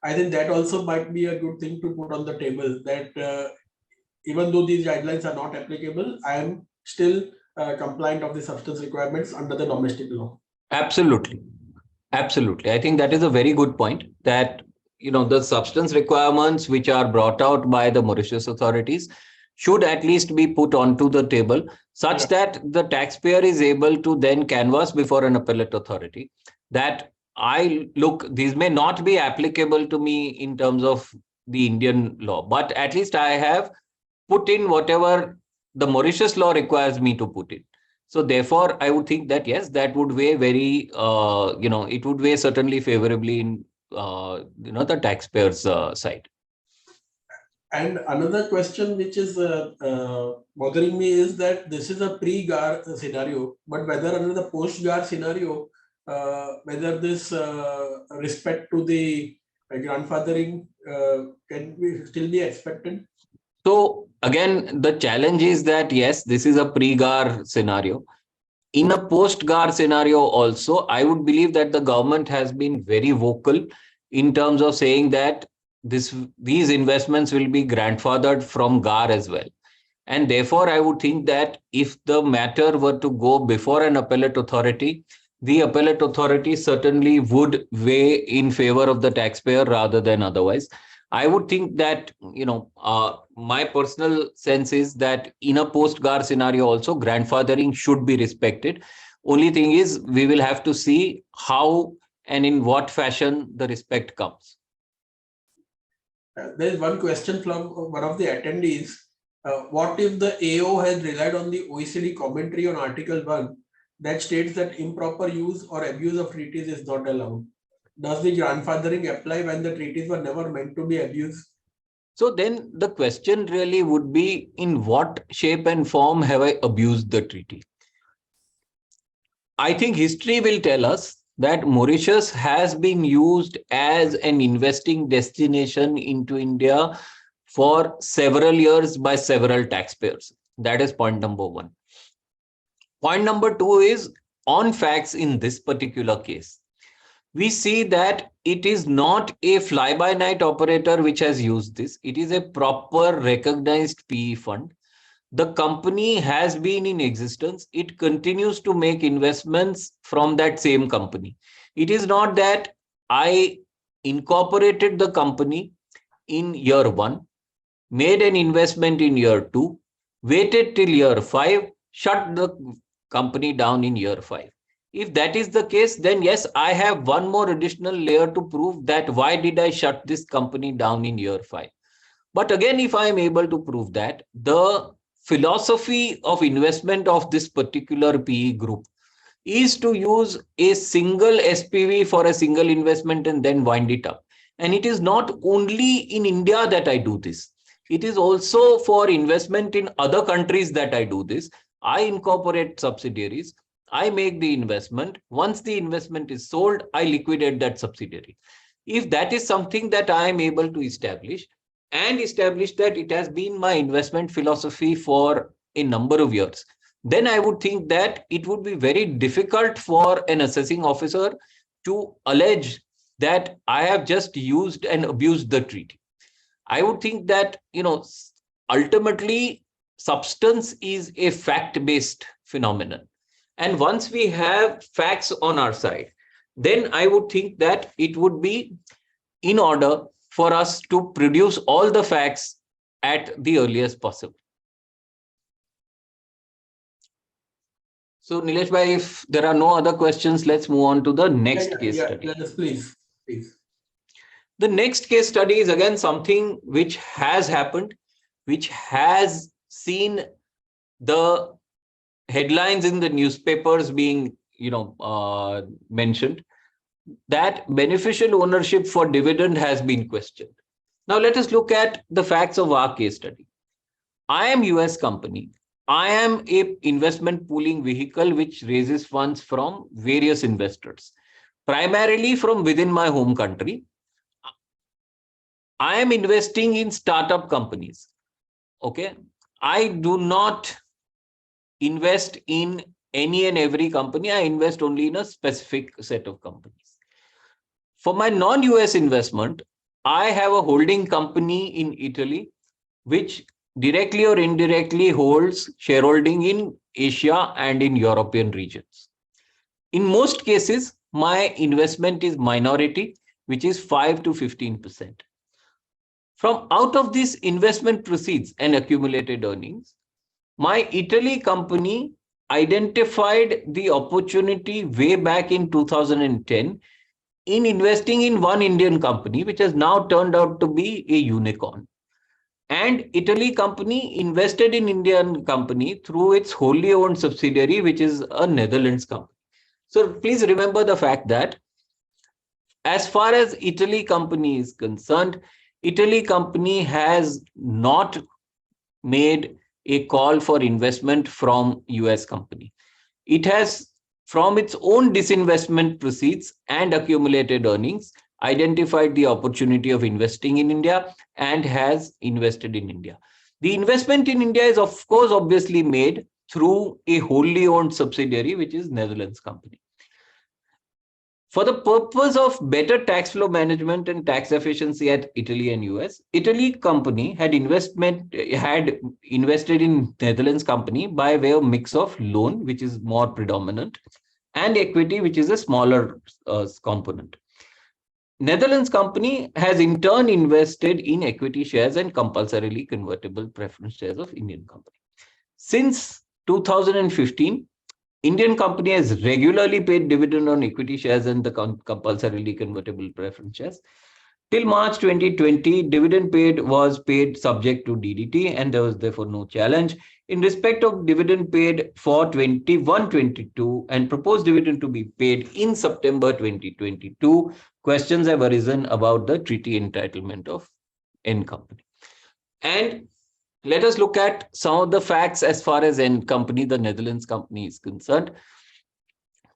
I think that also might be a good thing to put on the table, that even though these guidelines are not applicable, I am still compliant of the substance requirements under the domestic law. Absolutely. Absolutely. I think that is a very good point, that the substance requirements which are brought out by the Mauritius authorities should at least be put onto the table, such that the taxpayer is able to then canvass before an appellate authority that these may not be applicable to me in terms of the Indian law, but at least I have put in whatever the Mauritius law requires me to put in. So therefore, I would think that, yes, that would weigh it would weigh certainly favorably in, the taxpayer's side. And another question which is bothering me is that this is a pre-GAR scenario, but whether under the post-GAR scenario, whether this respect to the grandfathering can still be expected? So again, the challenge is that, yes, this is a pre-GAR scenario. In a post-GAR scenario also, I would believe that the government has been very vocal in terms of saying that these investments will be grandfathered from GAR as well. And therefore, I would think that if the matter were to go before an appellate authority, the appellate authority certainly would weigh in favor of the taxpayer rather than otherwise. I would think that, my personal sense is that in a post-GAR scenario also, grandfathering should be respected. Only thing is, we will have to see how and in what fashion the respect comes. There is one question from one of the attendees. What if the AO has relied on the OECD commentary on Article 1 that states that improper use or abuse of treaties is not allowed? Does the grandfathering apply when the treaties were never meant to be abused? So then the question really would be, in what shape and form have I abused the treaty? I think history will tell us that Mauritius has been used as an investing destination into India for several years by several taxpayers. That is point number one. Point number two is, on facts in this particular case, we see that it is not a fly-by-night operator which has used this. It is a proper recognized PE fund. The company has been in existence. It continues to make investments from that same company. It is not that I incorporated the company in year 1, made an investment in year 2, waited till year 5, shut the company down in year 5. If that is the case, then yes, I have one more additional layer to prove that why did I shut this company down in year 5. But again, if I am able to prove that, the philosophy of investment of this particular PE group is to use a single SPV for a single investment and then wind it up. And it is not only in India that I do this. It is also for investment in other countries that I do this. I incorporate subsidiaries. I make the investment. Once the investment is sold, I liquidate that subsidiary. If that is something that I am able to establish and establish that it has been my investment philosophy for a number of years, then I would think that it would be very difficult for an assessing officer to allege that I have just used and abused the treaty. I would think that, ultimately, substance is a fact-based phenomenon. And once we have facts on our side, then I would think that it would be in order for us to produce all the facts at the earliest possible. So, Nilesh bhai, if there are no other questions, let's move on to the next case study. Yes, please. The next case study is again something which has happened, which has seen the headlines in the newspapers being, mentioned, that beneficial ownership for dividend has been questioned. Now, let us look at the facts of our case study. I am US company. I am a investment pooling vehicle which raises funds from various investors, primarily from within my home country. I am investing in startup companies. Okay. I do not invest in any and every company. I invest only in a specific set of companies. For my non-US investment, I have a holding company in Italy, which directly or indirectly holds shareholding in Asia and in European regions. In most cases, my investment is minority, which is 5 to 15%. From out of this investment proceeds and accumulated earnings, my Italy company identified the opportunity way back in 2010 in investing in one Indian company, which has now turned out to be a unicorn. And Italy company invested in Indian company through its wholly owned subsidiary, which is a Netherlands company. So please remember the fact that as far as Italy company is concerned, Italy company has not made a call for investment from US company. It has, from its own disinvestment proceeds and accumulated earnings, identified the opportunity of investing in India and has invested in India. The investment in India is, of course, obviously made through a wholly owned subsidiary, which is Netherlands company. For the purpose of better tax flow management and tax efficiency at Italy and US, Italy company had invested in Netherlands company by way of mix of loan, which is more predominant, and equity, which is a smaller component. Netherlands company has in turn invested in equity shares and compulsorily convertible preference shares of Indian company. Since 2015, Indian company has regularly paid dividend on equity shares and the compulsorily convertible preference shares. Till March 2020, dividend was paid subject to DDT, and there was therefore no challenge. In respect of dividend paid for 21-22 and proposed dividend to be paid in September 2022, questions have arisen about the treaty entitlement of N company. And let us look at some of the facts as far as N company, the Netherlands company, is concerned.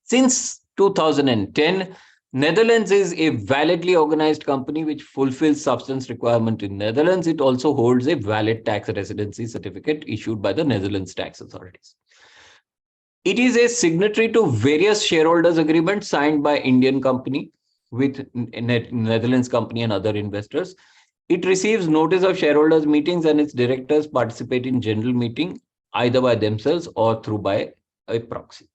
Since 2010, Netherlands is a validly organized company which fulfills substance requirement in Netherlands. It also holds a valid tax residency certificate issued by the Netherlands tax authorities. It is a signatory to various shareholders agreements signed by Indian company with Netherlands company and other investors. It receives notice of shareholders meetings and its directors participate in general meeting either by themselves or through by a proxy.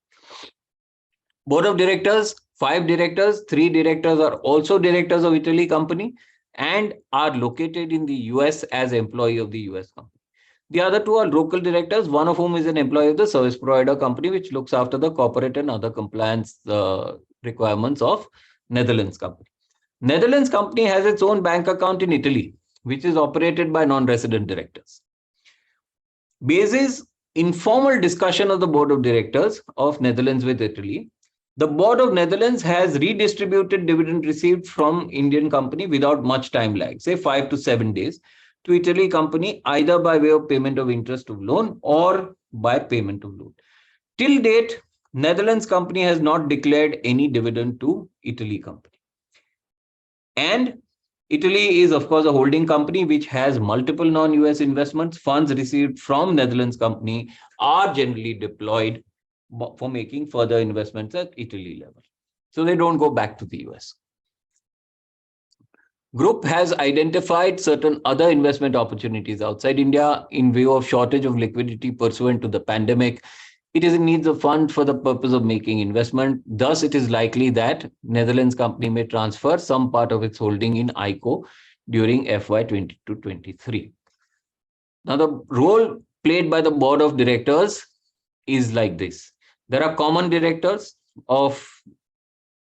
Board of directors, 5 directors, 3 directors are also directors of Italy company and are located in the US as employee of the US company. The other 2 are local directors, one of whom is an employee of the service provider company, which looks after the corporate and other compliance requirements of Netherlands company. Netherlands company has its own bank account in Italy, which is operated by non-resident directors. Basis informal discussion of the board of directors of Netherlands with Italy, the board of Netherlands has redistributed dividend received from Indian company without much time lag, say 5 to 7 days, to Italy company, either by way of payment of interest of loan or by payment of loan. Till date, Netherlands company has not declared any dividend to Italy company. And Italy is, of course, a holding company which has multiple non-US investments. Funds received from Netherlands company are generally deployed for making further investments at Italy level. So they don't go back to the US. Group has identified certain other investment opportunities outside India in view of shortage of liquidity pursuant to the pandemic. It is in needs of funds for the purpose of making investment. Thus, it is likely that Netherlands company may transfer some part of its holding in ICO during FY 22-23. Now, the role played by the board of directors is like this. There are common directors of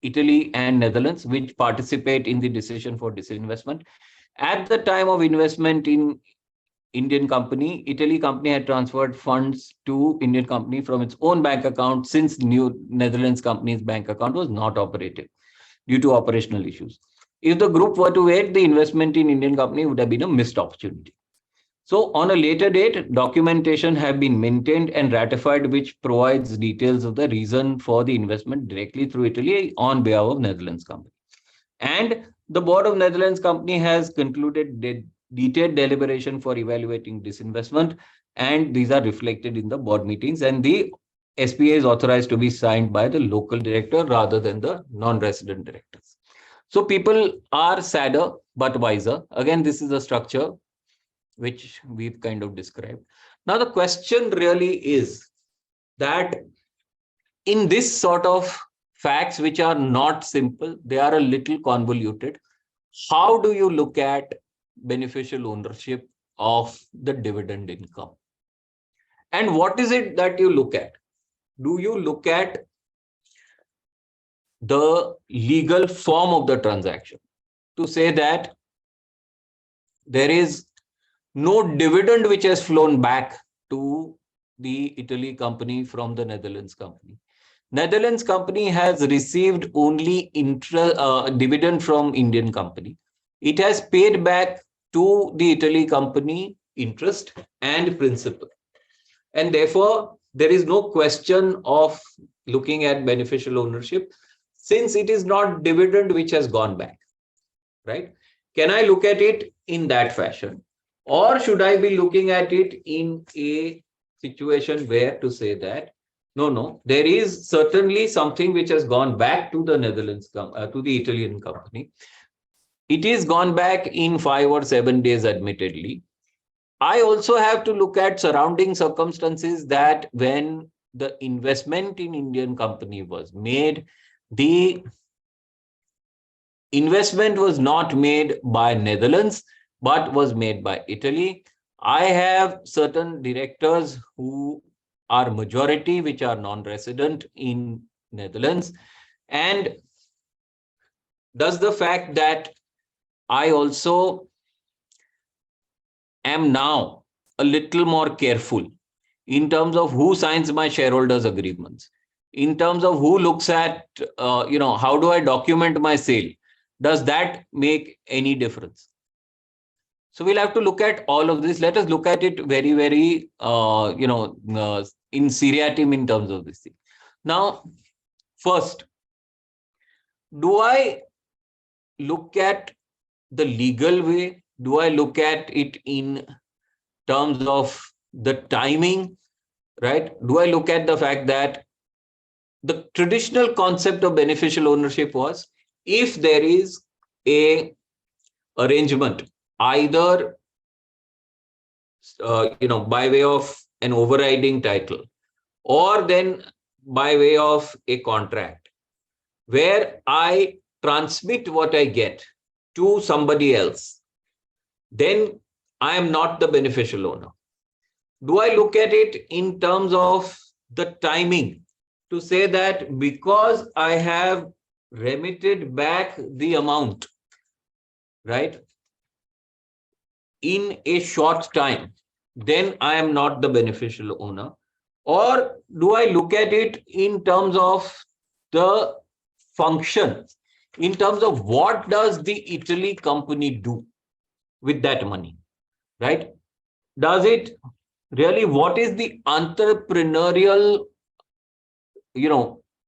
Italy and Netherlands, which participate in the decision for disinvestment. At the time of investment in Indian company, Italy company had transferred funds to Indian company from its own bank account, since new Netherlands company's bank account was not operated due to operational issues. If the group were to wait, the investment in Indian company would have been a missed opportunity. So on a later date, documentation have been maintained and ratified, which provides details of the reason for the investment directly through Italy on behalf of Netherlands company. And the board of Netherlands company has concluded detailed deliberation for evaluating disinvestment, and these are reflected in the board meetings, and the SPA is authorized to be signed by the local director rather than the non-resident directors. So people are sadder but wiser. Again, this is a structure which we've kind of described. Now, the question really is that in this sort of facts, which are not simple, they are a little convoluted. How do you look at beneficial ownership of the dividend income? And what is it that you look at? Do you look at the legal form of the transaction to say that there is no dividend which has flown back to the Italy company from the Netherlands company? Netherlands company has received only dividend from Indian company. It has paid back to the Italy company interest and principal. And therefore, there is no question of looking at beneficial ownership, since it is not dividend which has gone back, right? Can I look at it in that fashion? Or should I be looking at it in a situation where to say that, no, there is certainly something which has gone back to the Netherlands, to the Italian company. It is gone back in 5 or 7 days, admittedly. I also have to look at surrounding circumstances, that when the investment in Indian company was made, the investment was not made by Netherlands, but was made by Italy. I have certain directors who are majority, which are non-resident in Netherlands. And does the fact that I also am now a little more careful in terms of who signs my shareholders agreements, in terms of who looks at, how do I document my sale? Does that make any difference? So we'll have to look at all of this. Let us look at it very, very, in seriatim in terms of this thing. Now, first, do I look at the legal way? Do I look at it in terms of the timing, right? Do I look at the fact that the traditional concept of beneficial ownership was, if there is a arrangement, either by way of an overriding title, or then by way of a contract, where I transmit what I get to somebody else, then I am not the beneficial owner. Do I look at it in terms of the timing, to say that because I have remitted back the amount, right, in a short time, then I am not the beneficial owner? Or do I look at it in terms of the function, in terms of what does the Italy company do with that money, right? Does it really, what is the entrepreneurial,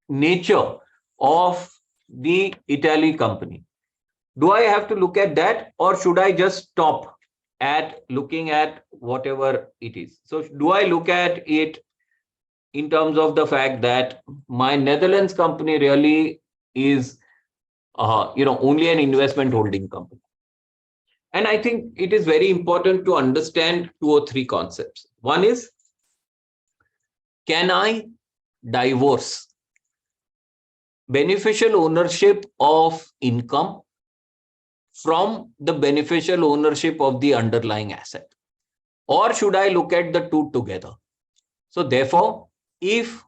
nature of the Italy company? Do I have to look at that, or should I just stop at looking at whatever it is? So do I look at it in terms of the fact that my Netherlands company really is, only an investment holding company? And I think it is very important to understand 2 or 3 concepts. One is, can I divorce beneficial ownership of income from the beneficial ownership of the underlying asset? Or should I look at the two together? So therefore, if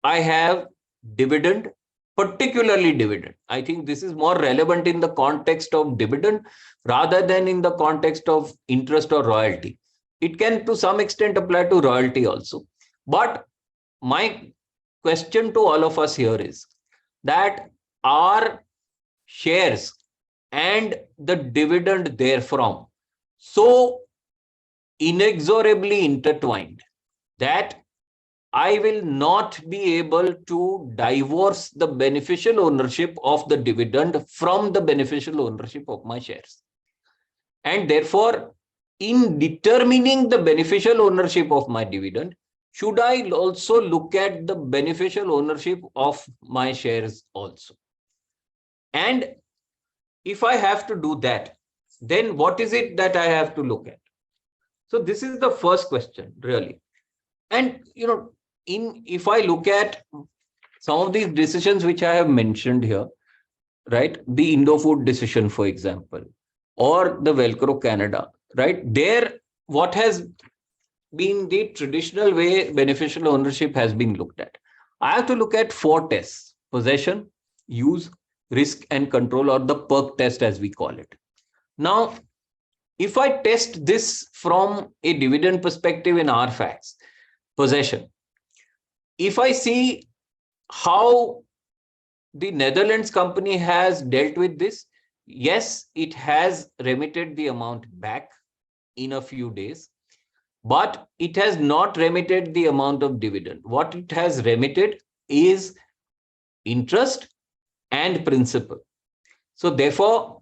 I have dividend, particularly dividend, I think this is more relevant in the context of dividend rather than in the context of interest or royalty. It can to some extent apply to royalty also. But my question to all of us here is that are shares and the dividend therefrom so inexorably intertwined that I will not be able to divorce the beneficial ownership of the dividend from the beneficial ownership of my shares? And therefore, in determining the beneficial ownership of my dividend, should I also look at the beneficial ownership of my shares also? And if I have to do that, then what is it that I have to look at? So this is the first question, really. And, if I look at some of these decisions which I have mentioned here, right? The Indofood decision, for example, or the Velcro Canada, right? There, what has been the traditional way beneficial ownership has been looked at? I have to look at 4 tests: possession, use, risk, and control, or the PERC test as we call it. Now, if I test this from a dividend perspective in our facts, possession, if I see how the Netherlands company has dealt with this, yes, it has remitted the amount back in a few days, but it has not remitted the amount of dividend. What it has remitted is interest and principal. So therefore,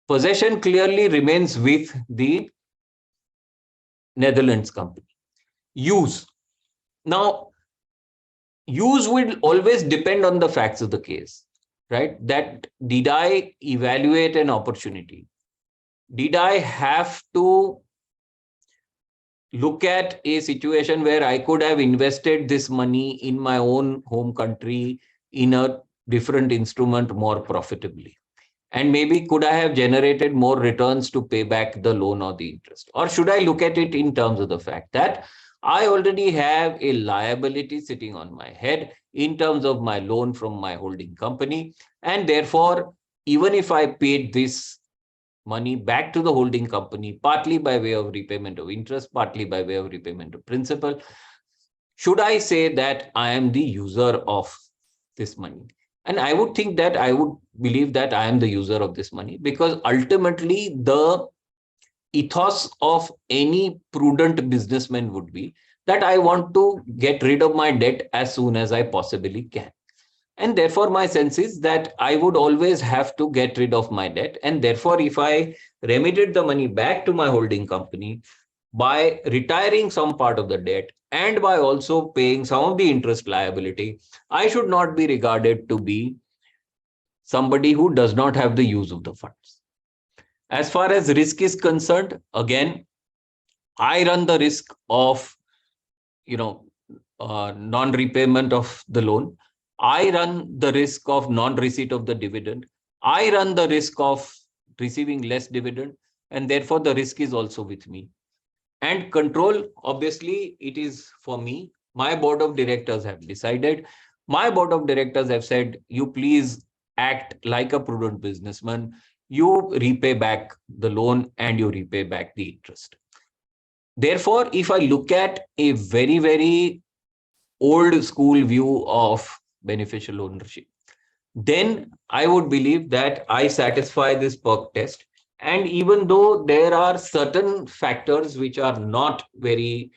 possession clearly remains with the Netherlands company. Use. Now, use will always depend on the facts of the case, right? That did I evaluate an opportunity? Did I have to look at a situation where I could have invested this money in my own home country in a different instrument more profitably? And maybe could I have generated more returns to pay back the loan or the interest? Or should I look at it in terms of the fact that I already have a liability sitting on my head in terms of my loan from my holding company, and therefore, even if I paid this money back to the holding company, partly by way of repayment of interest, partly by way of repayment of principal, should I say that I am the user of this money? And I would think that I would believe that I am the user of this money, because ultimately the ethos of any prudent businessman would be that I want to get rid of my debt as soon as I possibly can. And therefore, my sense is that I would always have to get rid of my debt. And therefore, if I remitted the money back to my holding company by retiring some part of the debt and by also paying some of the interest liability, I should not be regarded to be somebody who does not have the use of the funds. As far as risk is concerned, again, I run the risk of, non-repayment of the loan. I run the risk of non-receipt of the dividend. I run the risk of receiving less dividend, and therefore the risk is also with me. And control, obviously, it is for me. My board of directors have decided. My board of directors have said, you please act like a prudent businessman. You repay back the loan and you repay back the interest. Therefore, if I look at a very, very old school view of beneficial ownership, then I would believe that I satisfy this perk test. And even though there are certain factors which are not very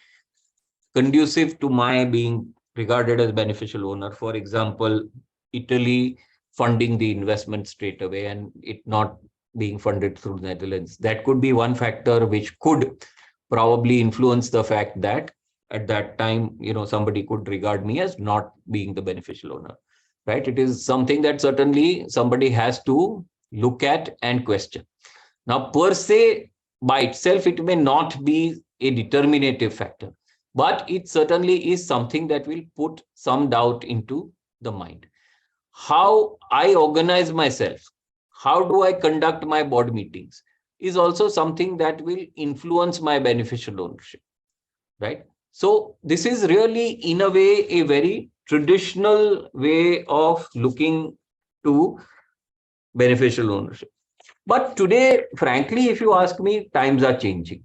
conducive to my being regarded as beneficial owner, for example, Italy funding the investment straight away and it not being funded through Netherlands, that could be one factor which could probably influence the fact that at that time, somebody could regard me as not being the beneficial owner, right? It is something that certainly somebody has to look at and question. Now, per se, by itself, it may not be a determinative factor, but it certainly is something that will put some doubt into the mind. How I organize myself, how do I conduct my board meetings, is also something that will influence my beneficial ownership, right? So this is really, in a way, a very traditional way of looking to beneficial ownership. But today, frankly, if you ask me, times are changing.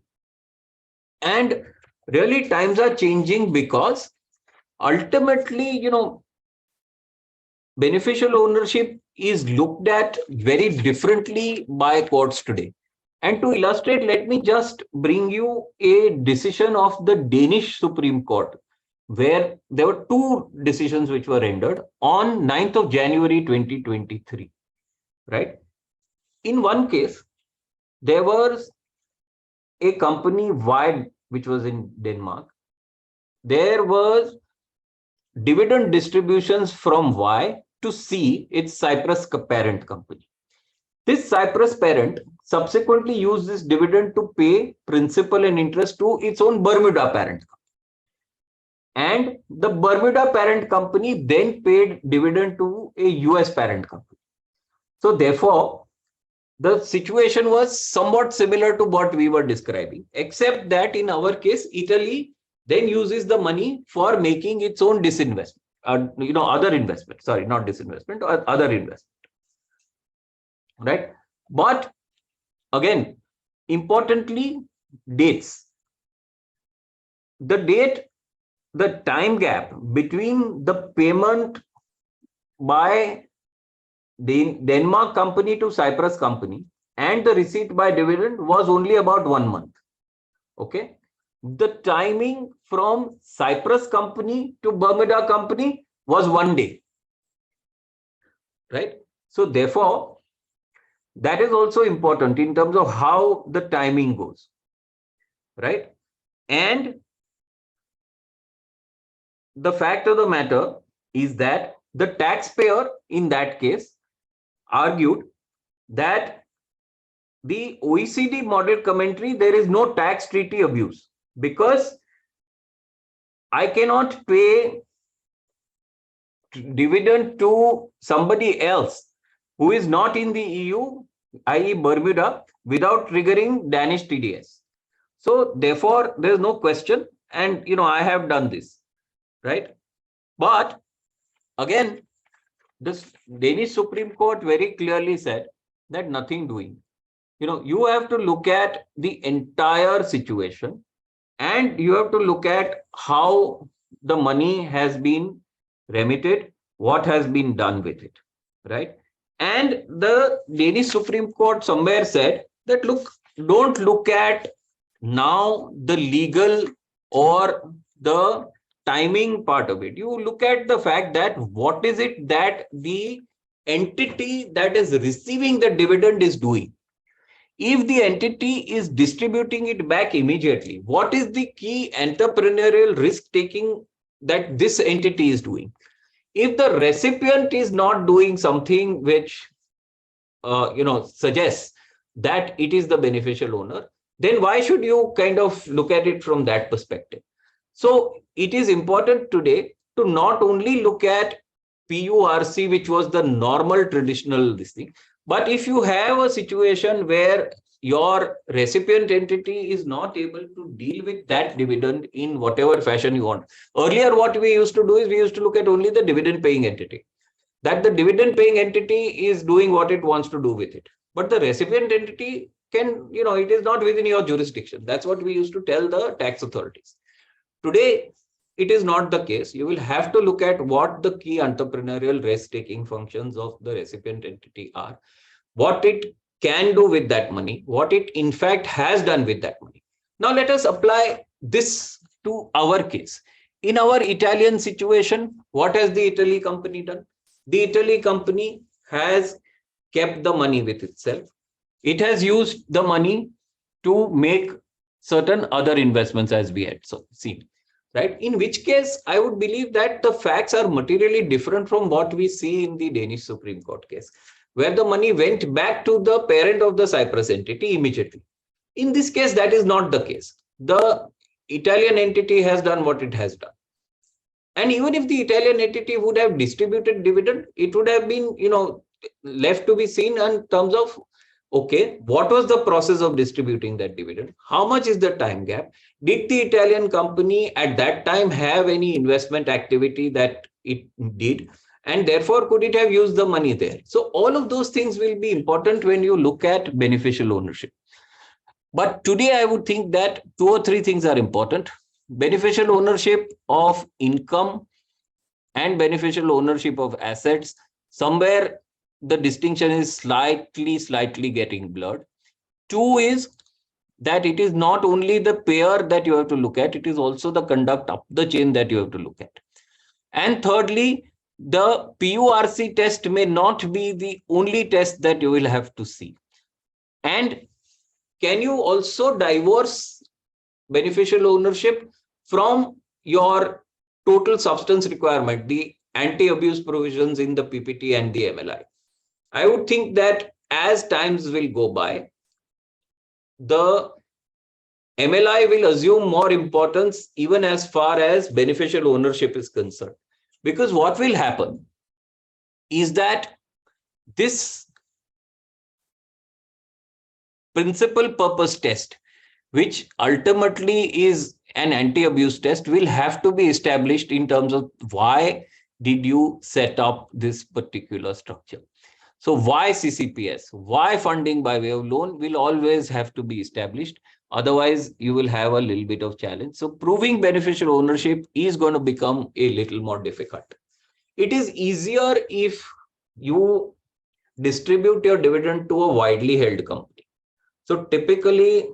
And really, times are changing because ultimately, beneficial ownership is looked at very differently by courts today. And to illustrate, let me just bring you a decision of the Danish Supreme Court, where there were two decisions which were rendered on 9th of January 2023, right? In one case, there was a company Y, which was in Denmark. There was dividend distributions from Y to C, its Cyprus parent company. This Cyprus parent subsequently used this dividend to pay principal and interest to its own Bermuda parent company. And the Bermuda parent company then paid dividend to a US parent company. So therefore, the situation was somewhat similar to what we were describing, except that in our case, Italy then uses the money for making its own disinvestment, other investment, sorry, not disinvestment, or other investment, right? But again, importantly, dates. The date, the time gap between the payment by the Denmark company to Cyprus company and the receipt by dividend was only about 1 month. Okay. The timing from Cyprus company to Bermuda company was 1 day. Right. So therefore, that is also important in terms of how the timing goes. Right. And the fact of the matter is that the taxpayer in that case argued that the OECD model commentary, there is no tax treaty abuse because I cannot pay dividend to somebody else who is not in the EU, i.e. Bermuda, without triggering Danish TDS. So therefore, there is no question. And, I have done this, right? But again, the Danish Supreme Court very clearly said that nothing doing. You have to look at the entire situation and you have to look at how the money has been remitted, what has been done with it, right? And the Danish Supreme Court somewhere said that, look, don't look at now the legal or the timing part of it. You look at the fact that what is it that the entity that is receiving the dividend is doing. If the entity is distributing it back immediately, what is the key entrepreneurial risk taking that this entity is doing? If the recipient is not doing something which suggests that it is the beneficial owner, then why should you kind of look at it from that perspective? So it is important today to not only look at PURC, which was the normal traditional this thing, but if you have a situation where your recipient entity is not able to deal with that dividend in whatever fashion you want. Earlier, what we used to do is we used to look at only the dividend paying entity, that the dividend paying entity is doing what it wants to do with it. But the recipient entity it is not within your jurisdiction. That's what we used to tell the tax authorities. Today, it is not the case. You will have to look at what the key entrepreneurial risk-taking functions of the recipient entity are, what it can do with that money, what it in fact has done with that money. Now, let us apply this to our case. In our Italian situation, what has the Italy company done? The Italy company has kept the money with itself. It has used the money to make certain other investments, as we had seen, right? In which case, I would believe that the facts are materially different from what we see in the Danish Supreme Court case, where the money went back to the parent of the Cyprus entity immediately. In this case, that is not the case. The Italian entity has done what it has done. And even if the Italian entity would have distributed dividend, it would have been, left to be seen in terms of, okay, what was the process of distributing that dividend? How much is the time gap? Did the Italian company at that time have any investment activity that it did? And therefore, could it have used the money there? So all of those things will be important when you look at beneficial ownership. But today, I would think that 2 or 3 things are important. Beneficial ownership of income and beneficial ownership of assets. Somewhere the distinction is slightly getting blurred. 2 is that it is not only the payer that you have to look at, it is also the conduct up the chain that you have to look at. And thirdly, the PURC test may not be the only test that you will have to see. And can you also divorce beneficial ownership from your total substance requirement, the anti-abuse provisions in the PPT and the MLI? I would think that as times will go by, the MLI will assume more importance even as far as beneficial ownership is concerned. Because what will happen is that this principal purpose test, which ultimately is an anti-abuse test, will have to be established in terms of why did you set up this particular structure. So why CCPS, why funding by way of loan will always have to be established. Otherwise, you will have a little bit of challenge. So proving beneficial ownership is going to become a little more difficult. It is easier if you distribute your dividend to a widely held company. So typically,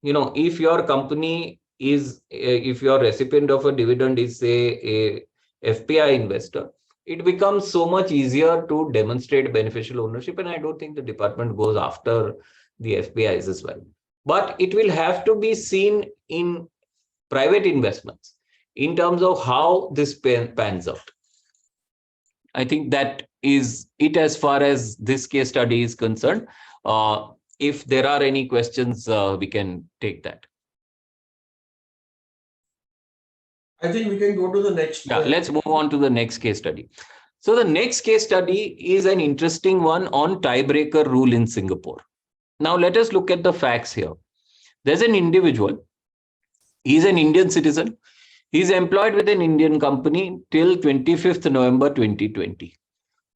if your company is, if your recipient of a dividend is, say, a FPI investor, it becomes so much easier to demonstrate beneficial ownership. And I don't think the department goes after the FPIs as well. But it will have to be seen in private investments in terms of how this pans out. I think that is it as far as this case study is concerned. If there are any questions, we can take that. I think we can go to the next. Yeah, let's move on to the next case study. So the next case study is an interesting one on tiebreaker rule in Singapore. Now let us look at the facts here. There's an individual. He's an Indian citizen. He's employed with an Indian company till 25th November 2020.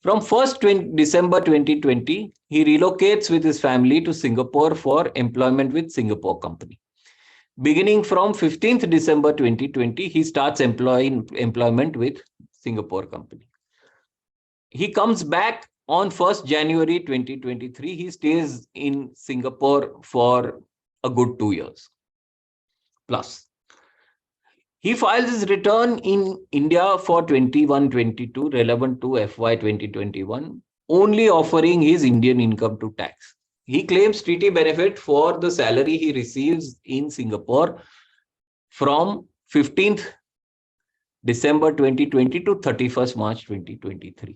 From 1st December 2020, he relocates with his family to Singapore for employment with Singapore company. Beginning from 15th December 2020, he starts employment with Singapore company. He comes back on 1st January 2023. He stays in Singapore for a good 2 years plus. He files his return in India for 21-22 relevant to FY 2021, only offering his Indian income to tax. He claims treaty benefit for the salary he receives in Singapore from 15th December 2020 to 31st March 2023.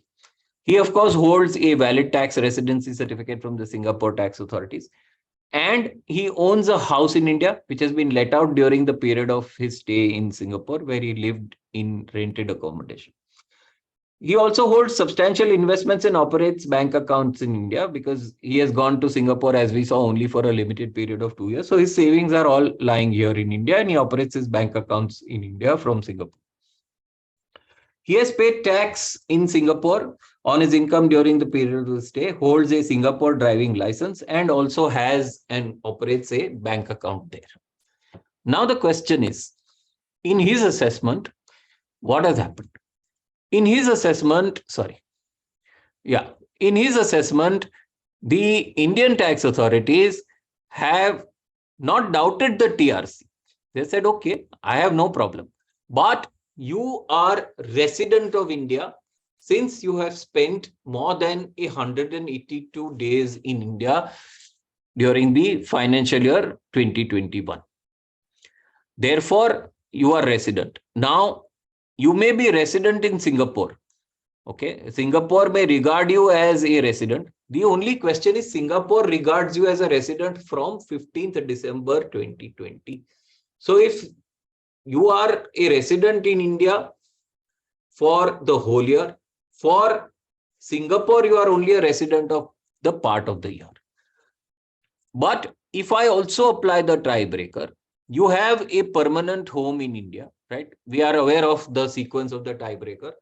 He, of course, holds a valid tax residency certificate from the Singapore tax authorities. And he owns a house in India, which has been let out during the period of his stay in Singapore, where he lived in rented accommodation. He also holds substantial investments and operates bank accounts in India because he has gone to Singapore, as we saw, only for a limited period of 2 years. So his savings are all lying here in India, and he operates his bank accounts in India from Singapore. He has paid tax in Singapore on his income during the period of stay, holds a Singapore driving license, and also has and operates a bank account there. Now the question is, in his assessment, what has happened? In his assessment, the Indian tax authorities have not doubted the TRC. They said, okay, I have no problem. But you are resident of India since you have spent more than 182 days in India during the financial year 2021. Therefore, you are resident. Now, you may be resident in Singapore. Okay, Singapore may regard you as a resident. The only question is Singapore regards you as a resident from 15th December 2020. So if you are a resident in India for the whole year, for Singapore, you are only a resident of the part of the year. But if I also apply the tiebreaker, you have a permanent home in India, right? We are aware of the sequence of the tiebreaker: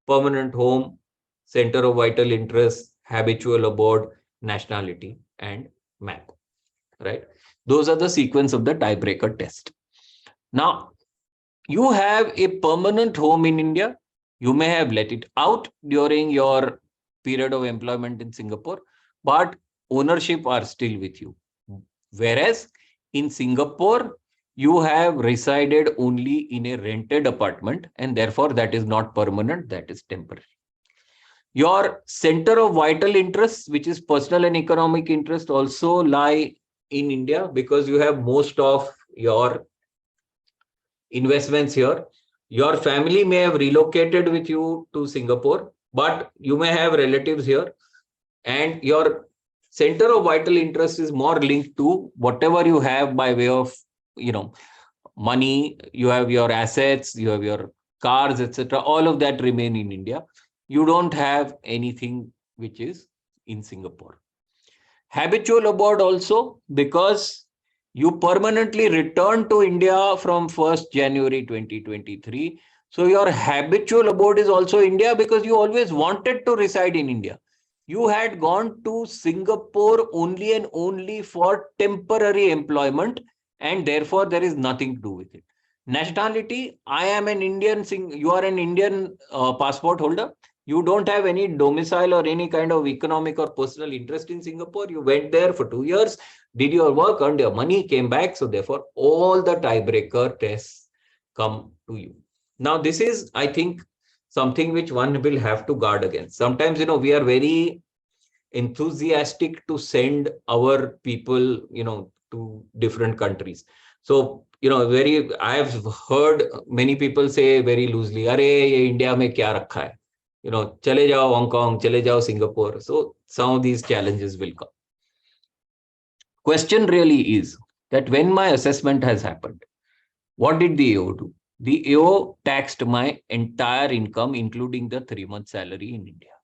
permanent home, center of vital interest, habitual abode, nationality, and map, right? Those are the sequence of the tiebreaker test. Now, you have a permanent home in India. You may have let it out during your period of employment in Singapore, but ownership are still with you. Whereas in Singapore, you have resided only in a rented apartment, and therefore that is not permanent, that is temporary. Your center of vital interest, which is personal and economic interest, also lie in India because you have most of your investments here. Your family may have relocated with you to Singapore, but you may have relatives here, and your center of vital interest is more linked to whatever you have by way of, money. You have your assets, you have your cars, etc. All of that remain in India. You don't have anything which is in Singapore. Habitual abode also, because you permanently return to India from 1st January 2023. So your habitual abode is also India because you always wanted to reside in India. You had gone to Singapore only and only for temporary employment, and therefore there is nothing to do with it. Nationality, I am an Indian, you are an Indian passport holder. You don't have any domicile or any kind of economic or personal interest in Singapore. You went there for 2 years, did your work, earned your money, came back. So therefore, all the tiebreaker tests come to you. Now, this is, I think, something which one will have to guard against. Sometimes, we are very enthusiastic to send our people, to different countries. So, I have heard many people say very loosely, "Arey, ye India mein kya rakha hai? Chale jao Hong Kong, chale jao Singapore." So some of these challenges will come. Question really is that when my assessment has happened, what did the AO do? The AO taxed my entire income, including the 3-month salary in India.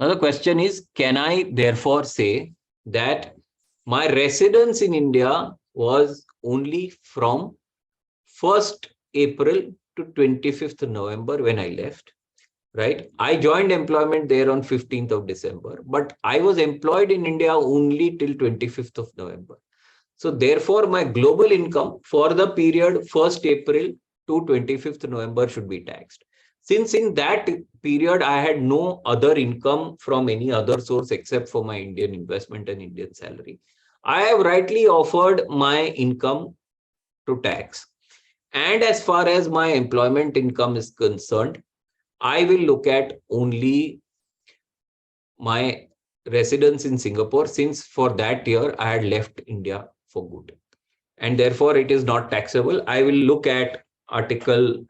Now the question is, can I therefore say that my residence in India was only from 1st April to 25th November when I left? Right? I joined employment there on 15th of December, but I was employed in India only till 25th of November. So therefore, my global income for the period 1st April to 25th November should be taxed. Since in that period, I had no other income from any other source except for my Indian investment and Indian salary, I have rightly offered my income to tax. And as far as my employment income is concerned, I will look at only my residence in Singapore, since for that year I had left India for good. And therefore, it is not taxable. I will look at Article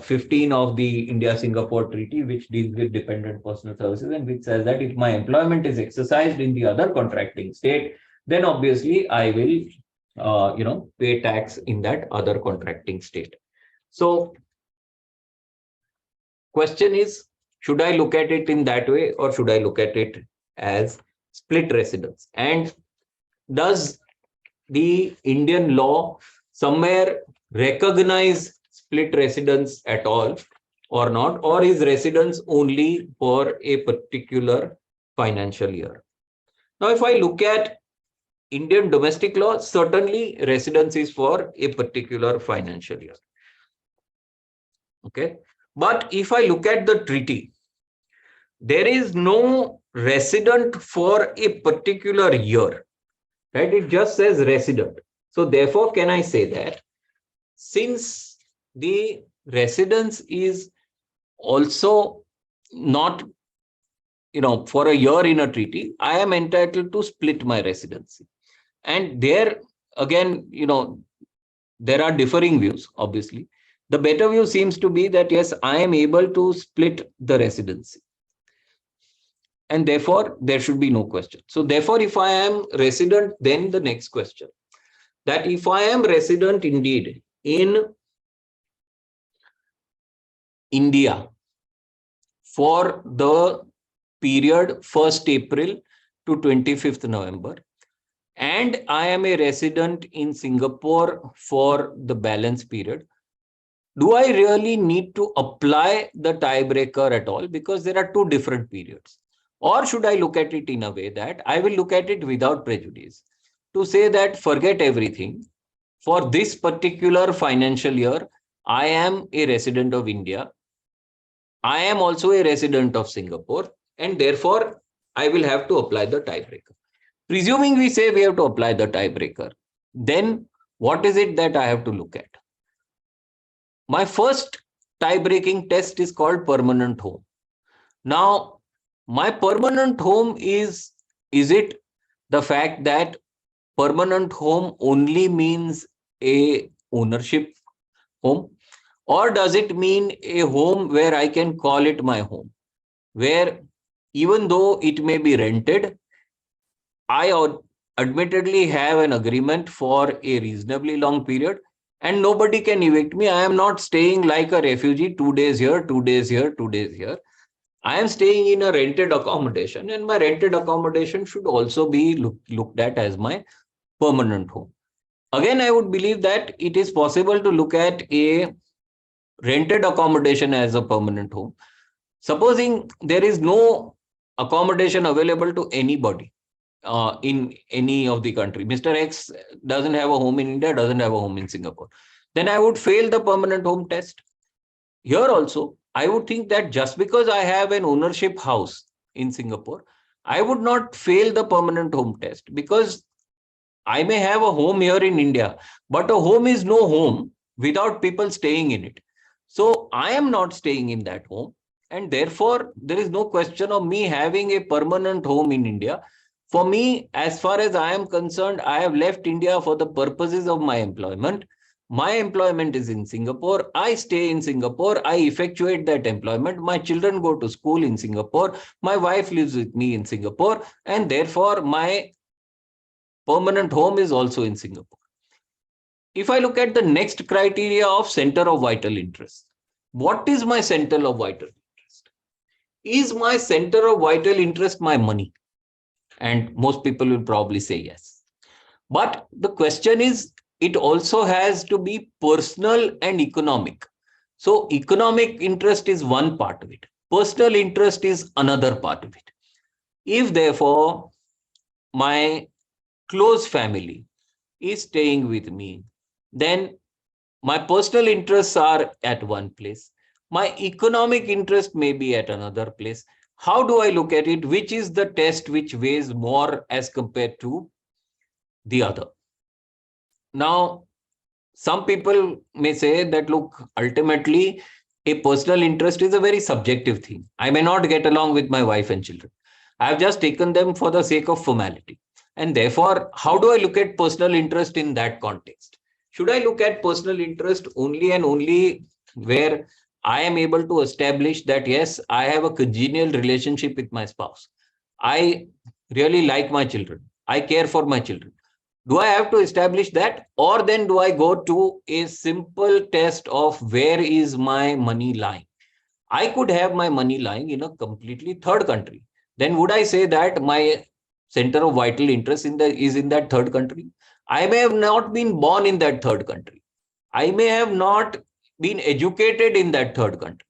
15 of the India-Singapore Treaty, which deals with dependent personal services, and which says that if my employment is exercised in the other contracting state, then obviously I will, pay tax in that other contracting state. So, question is, should I look at it in that way, or should I look at it as split residence? And does the Indian law somewhere recognize split residence at all, or not, or is residence only for a particular financial year? Now, if I look at Indian domestic law, certainly residence is for a particular financial year. Okay. But if I look at the treaty, there is no resident for a particular year, right? It just says resident. So therefore, can I say that since the residence is also not, for a year in a treaty, I am entitled to split my residency. And there again, there are differing views, obviously. The better view seems to be that, yes, I am able to split the residency. And therefore, there should be no question. So therefore, if I am resident, then the next question, that if I am resident indeed in India for the period 1st April to 25th November, and I am a resident in Singapore for the balance period, do I really need to apply the tiebreaker at all? Because there are two different periods. Or should I look at it in a way that I will look at it without prejudice to say that forget everything. For this particular financial year, I am a resident of India. I am also a resident of Singapore, and therefore I will have to apply the tiebreaker. Presuming we say we have to apply the tiebreaker, then what is it that I have to look at? My first tie-breaking test is called permanent home. Now, my permanent home is it the fact that permanent home only means a ownership home, or does it mean a home where I can call it my home, where even though it may be rented, I admittedly have an agreement for a reasonably long period and nobody can evict me. I am not staying like a refugee, 2 days here, 2 days here, 2 days here. I am staying in a rented accommodation, and my rented accommodation should also be looked at as my permanent home. Again, I would believe that it is possible to look at a rented accommodation as a permanent home. Supposing there is no accommodation available to anybody in any of the country. Mr. X doesn't have a home in India, doesn't have a home in Singapore. Then I would fail the permanent home test. Here also, I would think that just because I have an ownership house in Singapore, I would not fail the permanent home test, because I may have a home here in India, but a home is no home without people staying in it. So I am not staying in that home, and therefore there is no question of me having a permanent home in India. For me, as far as I am concerned, I have left India for the purposes of my employment. My employment is in Singapore. I stay in Singapore. I effectuate that employment. My children go to school in Singapore. My wife lives with me in Singapore. And therefore, my permanent home is also in Singapore. If I look at the next criteria of center of vital interest, what is my center of vital interest? Is my center of vital interest my money? And most people will probably say yes. But the question is, it also has to be personal and economic. So economic interest is one part of it. Personal interest is another part of it. If therefore my close family is staying with me, then my personal interests are at one place. My economic interest may be at another place. How do I look at it? Which is the test which weighs more as compared to the other? Now, some people may say that, look, ultimately, a personal interest is a very subjective thing. I may not get along with my wife and children. I have just taken them for the sake of formality. And therefore, how do I look at personal interest in that context? Should I look at personal interest only and only where I am able to establish that, yes, I have a congenial relationship with my spouse. I really like my children. I care for my children. Do I have to establish that? Or then do I go to a simple test of where is my money lying? I could have my money lying in a completely third country. Then would I say that my center of vital interest is in that third country? I may have not been born in that third country. I may have not been educated in that third country.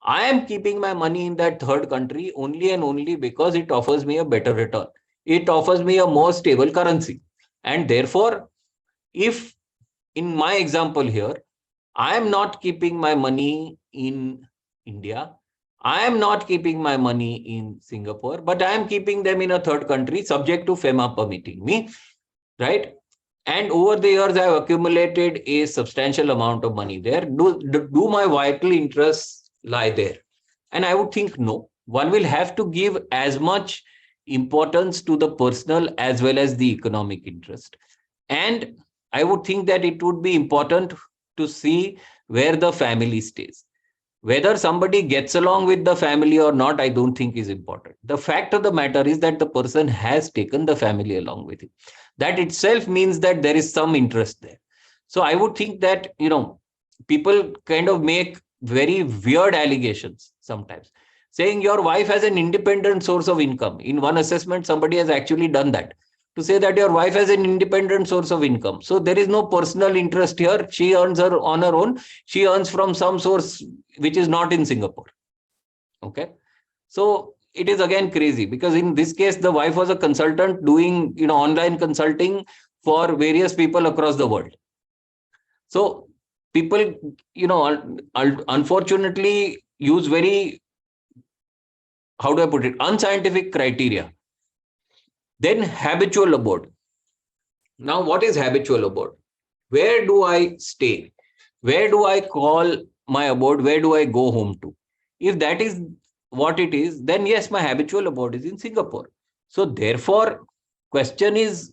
I am keeping my money in that third country only and only because it offers me a better return. It offers me a more stable currency. And therefore, if in my example here, I am not keeping my money in India, I am not keeping my money in Singapore, but I am keeping them in a third country subject to FEMA permitting me, right? And over the years, I have accumulated a substantial amount of money there. Do my vital interests lie there? And I would think no. One will have to give as much importance to the personal as well as the economic interest. And I would think that it would be important to see where the family stays. Whether somebody gets along with the family or not, I don't think is important. The fact of the matter is that the person has taken the family along with him. That itself means that there is some interest there. So I would think that, people kind of make very weird allegations sometimes, saying your wife has an independent source of income. In one assessment, somebody has actually done that, to say that your wife has an independent source of income. So there is no personal interest here. She earns her on her own. She earns from some source which is not in Singapore. Okay. So it is again crazy, because in this case, the wife was a consultant doing, online consulting for various people across the world. So people, unfortunately use very, how do I put it, unscientific criteria. Then habitual abode. Now, what is habitual abode? Where do I stay? Where do I call my abode? Where do I go home to? If that is what it is, then yes, my habitual abode is in Singapore. So therefore, question is,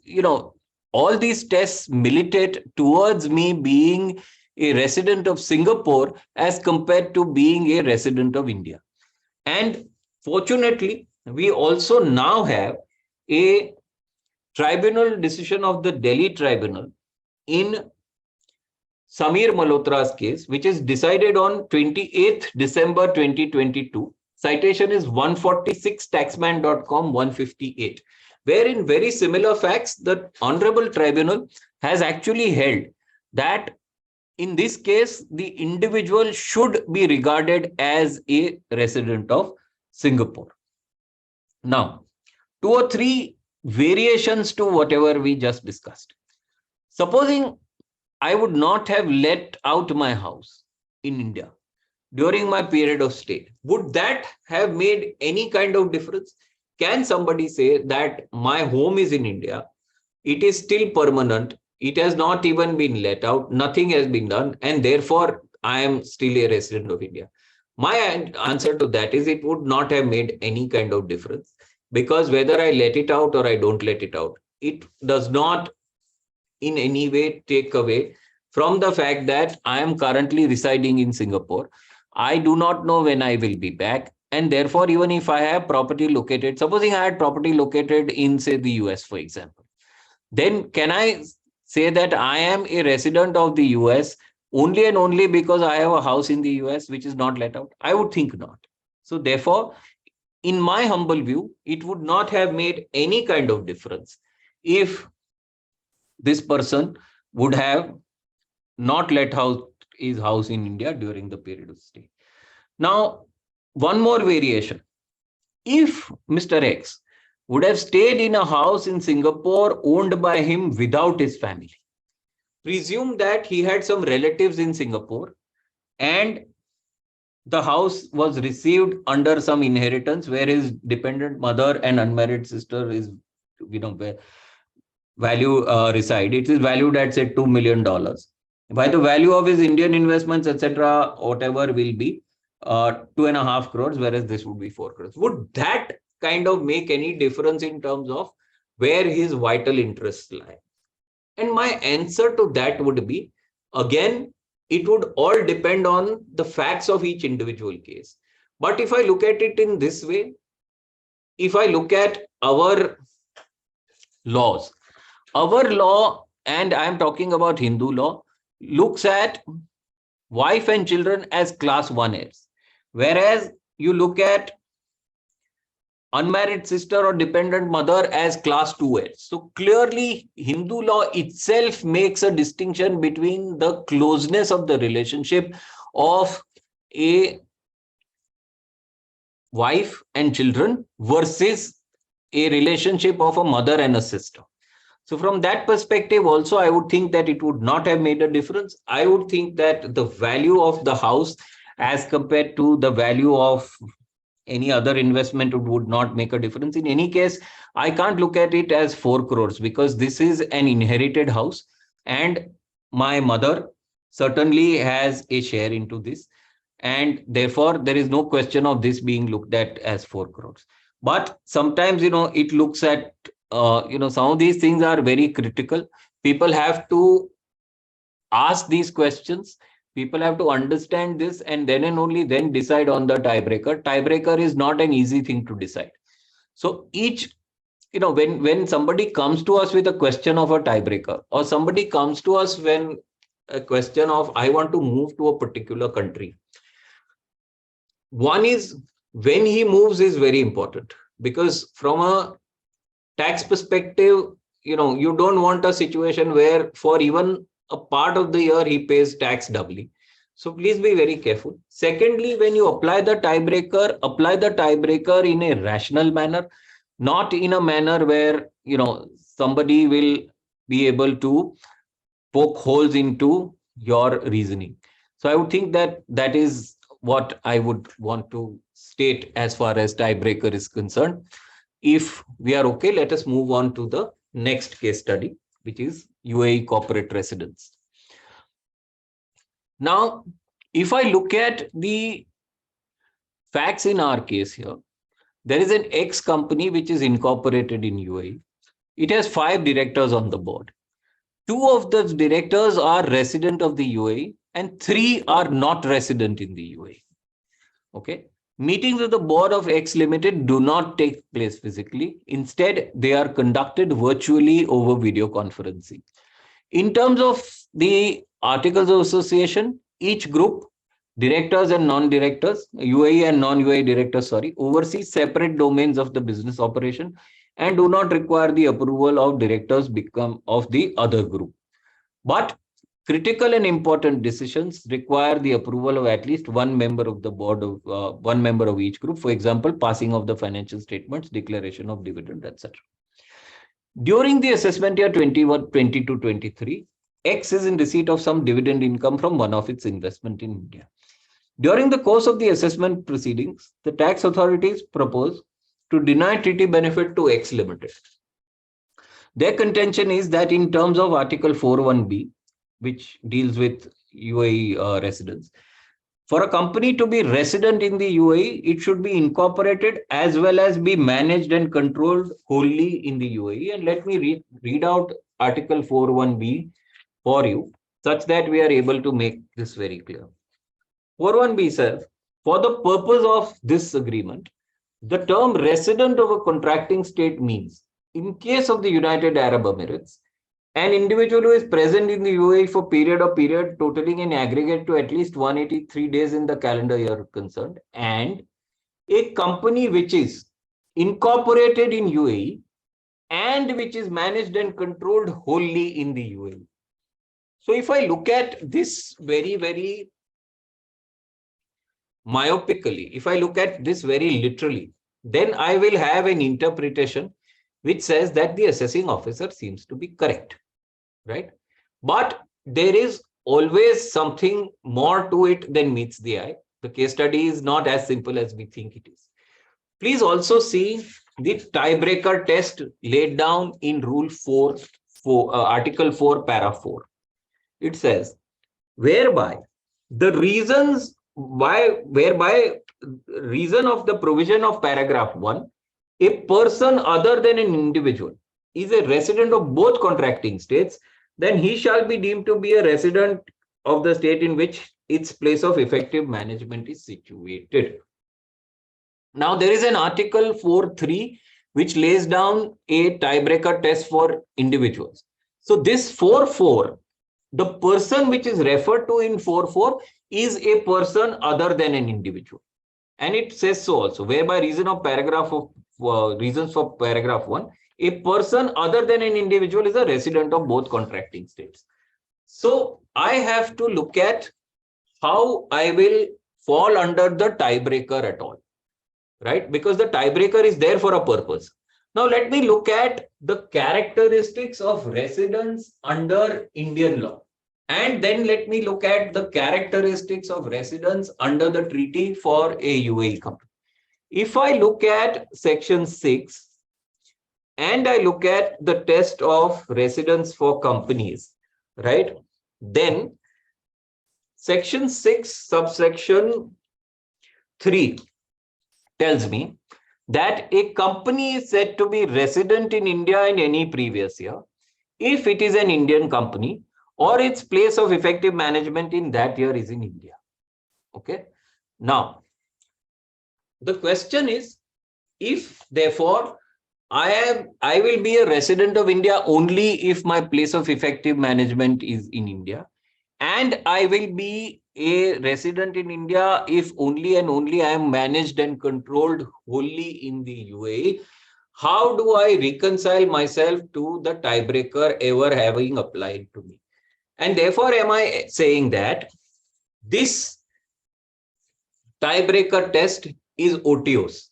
all these tests militate towards me being a resident of Singapore as compared to being a resident of India. And fortunately, we also now have a tribunal decision of the Delhi tribunal in Samir Malhotra's case, which is decided on 28th December 2022. Citation is 146 taxman.com 158, where in very similar facts, the Honorable Tribunal has actually held that in this case, the individual should be regarded as a resident of Singapore. Now, 2 or 3 variations to whatever we just discussed. Supposing I would not have let out my house in India during my period of stay, would that have made any kind of difference? Can somebody say that my home is in India, it is still permanent, it has not even been let out, nothing has been done, and therefore I am still a resident of India? My answer to that is it would not have made any kind of difference, because whether I let it out or I don't let it out, it does not in any way take away from the fact that I am currently residing in Singapore. I do not know when I will be back. And therefore, even if I have property located, supposing I had property located in, say, the US, for example, then can I say that I am a resident of the US only and only because I have a house in the US which is not let out? I would think not. So therefore, in my humble view, it would not have made any kind of difference if this person would have not let out his house in India during the period of stay. Now, one more variation. If Mr. X would have stayed in a house in Singapore owned by him without his family, presume that he had some relatives in Singapore and the house was received under some inheritance where his dependent mother and unmarried sister is, reside. It is valued at, say, $2 million. By the value of his Indian investments, etc., whatever will be 2.5 crores, whereas this would be 4 crores. Would that kind of make any difference in terms of where his vital interests lie? And my answer to that would be, again, it would all depend on the facts of each individual case. But if I look at it in this way, if I look at our laws, our law, and I'm talking about Hindu law, looks at wife and children as class 1 heirs, whereas you look at unmarried sister or dependent mother as class 2 heirs. So clearly, Hindu law itself makes a distinction between the closeness of the relationship of a wife and children versus a relationship of a mother and a sister. So from that perspective also, I would think that it would not have made a difference. I would think that the value of the house as compared to the value of any other investment would not make a difference. In any case, I can't look at it as 4 crores because this is an inherited house and my mother certainly has a share into this. And therefore, there is no question of this being looked at as 4 crores. But sometimes, it looks at, some of these things are very critical. People have to ask these questions. People have to understand this and then and only then decide on the tiebreaker. Tiebreaker is not an easy thing to decide. So when somebody comes to us with a question of a tiebreaker, or somebody comes to us when a question of, I want to move to a particular country. One is when he moves is very important, because from a tax perspective, you don't want a situation where for even a part of the year he pays tax doubly. So please be very careful. Secondly, when you apply the tiebreaker in a rational manner, not in a manner where somebody will be able to poke holes into your reasoning. So I would think that is what I would want to state as far as tiebreaker is concerned. If we are okay, let us move on to the next case study, which is UAE corporate residence. Now, if I look at the facts in our case here, there is an X company which is incorporated in UAE. It has 5 directors on the board. 2 of the directors are resident of the UAE and 3 are not resident in the UAE. Okay. Meetings of the board of X Limited do not take place physically. Instead, they are conducted virtually over video conferencing. In terms of the articles of association, each group, directors and non-directors, UAE and non-UAE directors, oversee separate domains of the business operation and do not require the approval of directors of the other group. But critical and important decisions require the approval of at least one member of the board of one member of each group. For example, passing of the financial statements, declaration of dividend, etc. During the assessment year 22-23, X is in receipt of some dividend income from one of its investment in India. During the course of the assessment proceedings, the tax authorities propose to deny treaty benefit to X Limited. Their contention is that in terms of Article 4.1b, which deals with UAE residents, for a company to be resident in the UAE, it should be incorporated as well as be managed and controlled wholly in the UAE. And let me read out Article 4.1b for you, such that we are able to make this very clear. 4.1b says, for the purpose of this agreement, the term resident of a contracting state means, in case of the United Arab Emirates, an individual who is present in the UAE for period totaling in aggregate to at least 183 days in the calendar year concerned, and a company which is incorporated in UAE and which is managed and controlled wholly in the UAE. So if I look at this very, very myopically, if I look at this very literally, then I will have an interpretation which says that the assessing officer seems to be correct, right? But there is always something more to it than meets the eye. The case study is not as simple as we think it is. Please also see the tiebreaker test laid down in Rule 4, Article 4, Para 4. It says, whereby reason of the provision of paragraph 1, a person other than an individual is a resident of both contracting states, then he shall be deemed to be a resident of the state in which its place of effective management is situated. Now, there is an Article 4.3 which lays down a tiebreaker test for individuals. So this 4.4, the person which is referred to in 4.4 is a person other than an individual. And it says so also, whereby reasons for paragraph 1, a person other than an individual is a resident of both contracting states. So I have to look at how I will fall under the tiebreaker at all. right? Because the tiebreaker is there for a purpose. Now, let me look at the characteristics of residence under Indian law. And then let me look at the characteristics of residence under the treaty for a UAE company. If I look at section 6 and I look at the test of residence for companies, right? Then section 6 subsection 3 tells me that a company is said to be resident in India in any previous year if it is an Indian company or its place of effective management in that year is in India. Okay. Now, the question is, if therefore I will be a resident of India only if my place of effective management is in India, and I will be a resident in India if only and only I am managed and controlled wholly in the UAE, how do I reconcile myself to the tiebreaker ever having applied to me? And therefore, am I saying that this tiebreaker test is otiose?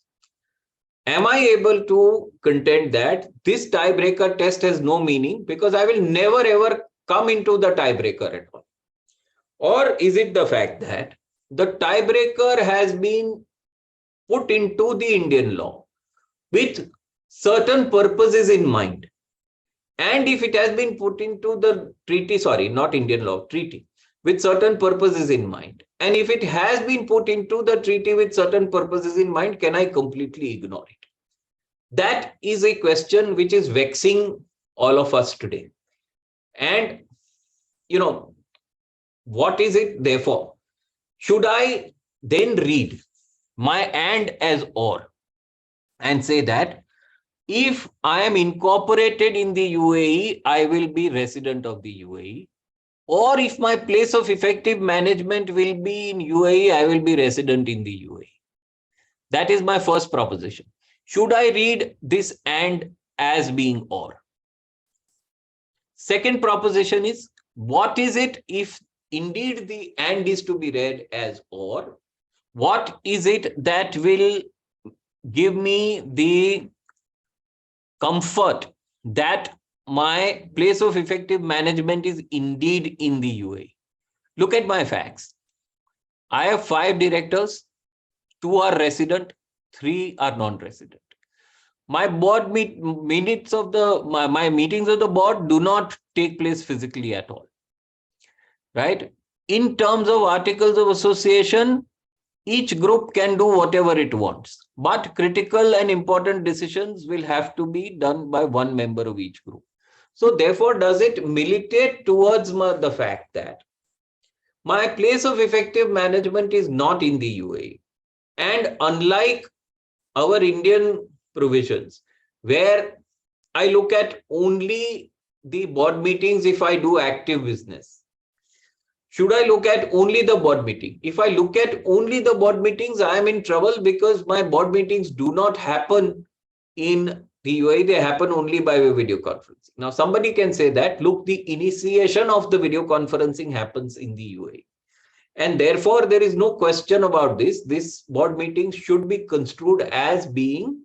Am I able to contend that this tiebreaker test has no meaning because I will never ever come into the tiebreaker at all? Or is it the fact that the tiebreaker has been put into the Indian law with certain purposes in mind? And if it has been put into the treaty, sorry, not Indian law, treaty, with certain purposes in mind, and if it has been put into the treaty with certain purposes in mind, can I completely ignore it? That is a question which is vexing all of us today. And, what is it therefore? Should I then read my and as or and say that if I am incorporated in the UAE, I will be resident of the UAE, or if my place of effective management will be in UAE, I will be resident in the UAE. That is my first proposition. Should I read this and as being or? Second proposition is, what is it if indeed the and is to be read as or? What is it that will give me the comfort that my place of effective management is indeed in the UAE? Look at my facts. I have 5 directors, 2 are resident, 3 are non-resident. My board meetings of my meetings of the board do not take place physically at all. Right? In terms of articles of association, each group can do whatever it wants, but critical and important decisions will have to be done by one member of each group. So therefore, does it militate towards the fact that my place of effective management is not in the UAE? And unlike our Indian provisions, where I look at only the board meetings if I do active business, should I look at only the board meeting? If I look at only the board meetings, I am in trouble because my board meetings do not happen in the UAE. They happen only by video conferencing. Now, somebody can say that, look, the initiation of the video conferencing happens in the UAE. And therefore, there is no question about this. This board meeting should be construed as being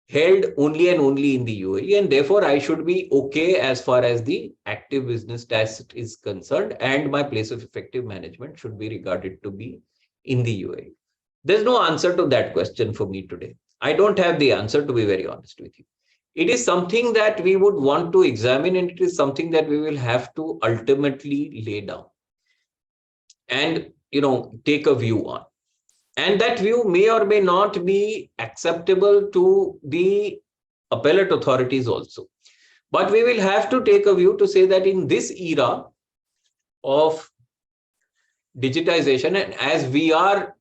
held only and only in the UAE, and therefore I should be okay as far as the active business test is concerned, and my place of effective management should be regarded to be in the UAE. There's no answer to that question for me today. I don't have the answer, to be very honest with you. It is something that we would want to examine, and it is something that we will have to ultimately lay down and take a view on. And that view may or may not be acceptable to the appellate authorities also. But we will have to take a view to say that in this era of digitization, and as we are,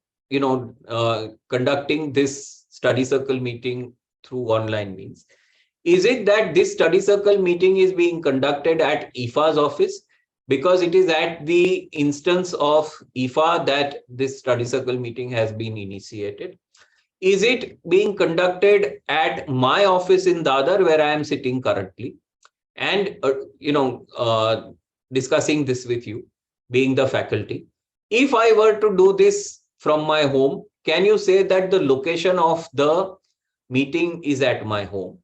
conducting this study circle meeting through online means, is it that this study circle meeting is being conducted at IFA's office because it is at the instance of IFA that this study circle meeting has been initiated? Is it being conducted at my office in Dadar, where I am sitting currently, and discussing this with you, being the faculty? If I were to do this from my home, can you say that the location of the meeting is at my home?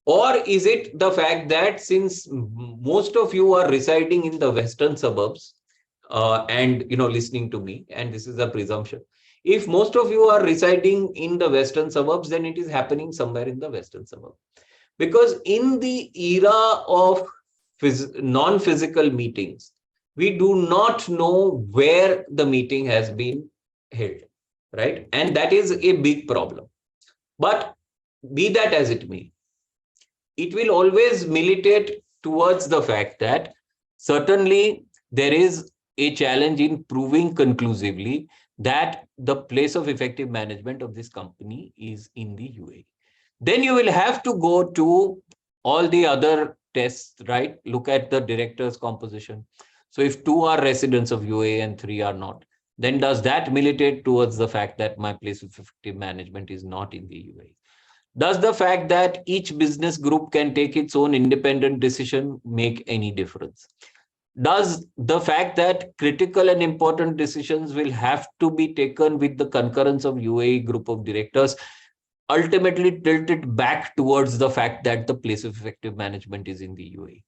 Or is it the fact that since most of you are residing in the western suburbs and listening to me, and this is a presumption, if most of you are residing in the western suburbs, then it is happening somewhere in the western suburb. Because in the era of non-physical meetings, we do not know where the meeting has been held, right? And that is a big problem. But be that as it may, it will always militate towards the fact that certainly there is a challenge in proving conclusively that the place of effective management of this company is in the UAE. Then you will have to go to all the other tests, right? Look at the director's composition. So if 2 are residents of UAE and 3 are not, then does that militate towards the fact that my place of effective management is not in the UAE? Does the fact that each business group can take its own independent decision make any difference? Does the fact that critical and important decisions will have to be taken with the concurrence of UAE group of directors ultimately tilt it back towards the fact that the place of effective management is in the UAE?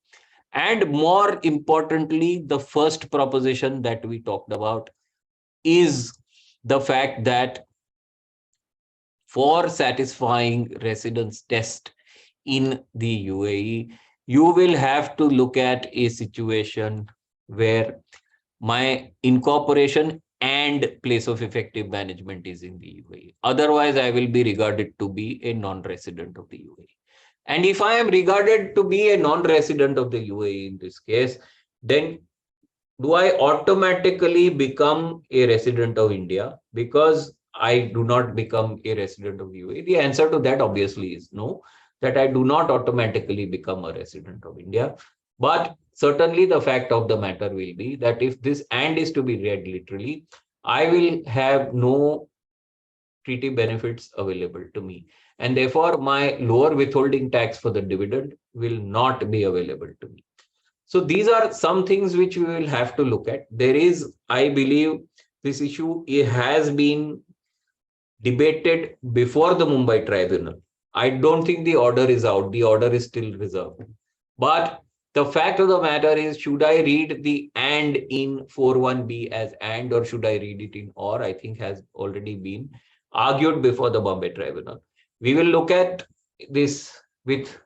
And more importantly, the first proposition that we talked about is the fact that for satisfying residence test in the UAE, you will have to look at a situation where my incorporation and place of effective management is in the UAE. Otherwise, I will be regarded to be a non-resident of the UAE. And if I am regarded to be a non-resident of the UAE in this case, then do I automatically become a resident of India because I do not become a resident of the UAE? The answer to that obviously is no, that I do not automatically become a resident of India. But certainly the fact of the matter will be that if this and is to be read literally, I will have no treaty benefits available to me. And therefore, my lower withholding tax for the dividend will not be available to me. So these are some things which we will have to look at. There is, I believe, this issue has been debated before the Mumbai tribunal. I don't think the order is out. The order is still reserved. But the fact of the matter is, should I read the and in 41B as and, or should I read it in or? I think has already been argued before the Bombay tribunal. We will look at this with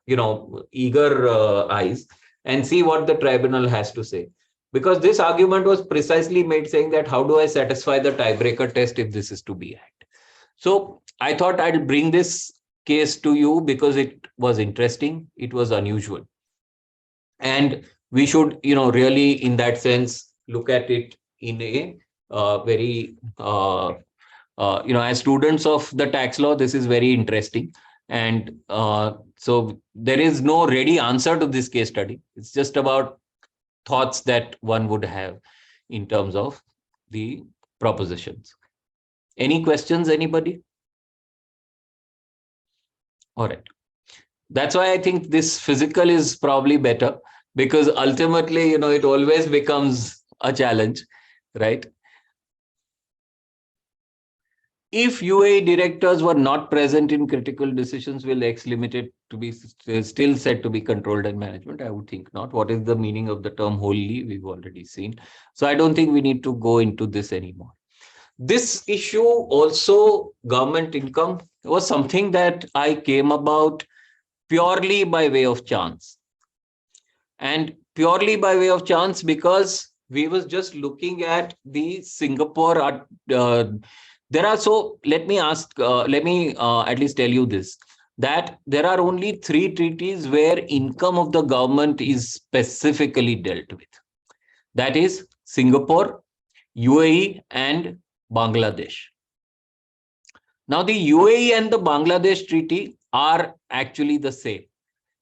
eager eyes and see what the tribunal has to say. Because this argument was precisely made saying that how do I satisfy the tiebreaker test if this is to be had? So I thought I'd bring this case to you because it was interesting. It was unusual. And we should, really in that sense, look at it in a very, as students of the tax law, this is very interesting. And so there is no ready answer to this case study. It's just about thoughts that one would have in terms of the propositions. Any questions, anybody? All right. That's why I think this physical is probably better, because ultimately, it always becomes a challenge, right? If UAE directors were not present in critical decisions, will X Limited to be still said to be controlled and management? I would think not. What is the meaning of the term wholly? We've already seen. So I don't think we need to go into this anymore. This issue also, government income, was something that I came about purely by way of chance. And purely by way of chance because we was just looking at the Singapore. Let me at least tell you this, that there are only 3 treaties where income of the government is specifically dealt with. That is Singapore, UAE, and Bangladesh. Now, the UAE and the Bangladesh treaty are actually the same.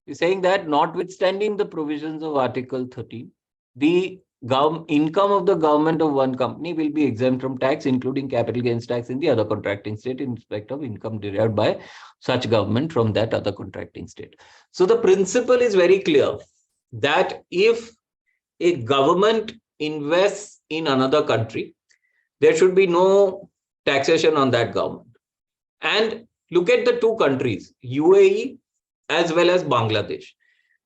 We're saying that notwithstanding the provisions of Article 13, the income of the government of one company will be exempt from tax, including capital gains tax in the other contracting state in respect of income derived by such government from that other contracting state. So the principle is very clear that if a government invests in another country, there should be no taxation on that government. And look at the two countries, UAE as well as Bangladesh,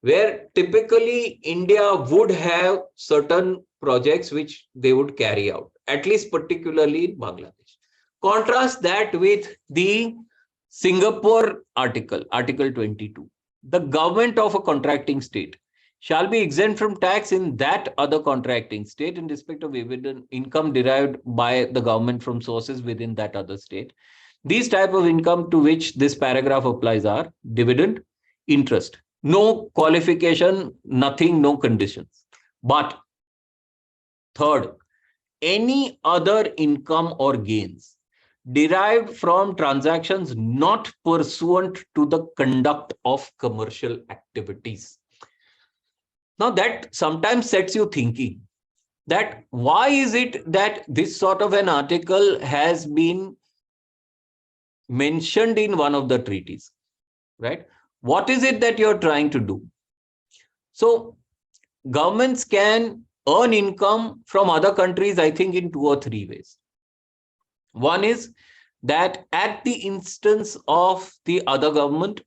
where typically India would have certain projects which they would carry out, at least particularly in Bangladesh. Contrast that with the Singapore article, Article 22. The government of a contracting state shall be exempt from tax in that other contracting state in respect of income derived by the government from sources within that other state. These type of income to which this paragraph applies are dividend, interest. No qualification, nothing, no conditions. But third, any other income or gains derived from transactions not pursuant to the conduct of commercial activities. Now that sometimes sets you thinking that why is it that this sort of an article has been mentioned in one of the treaties, right? What is it that you're trying to do? So governments can earn income from other countries, I think, in 2 or 3 ways. One is that at the instance of the other government,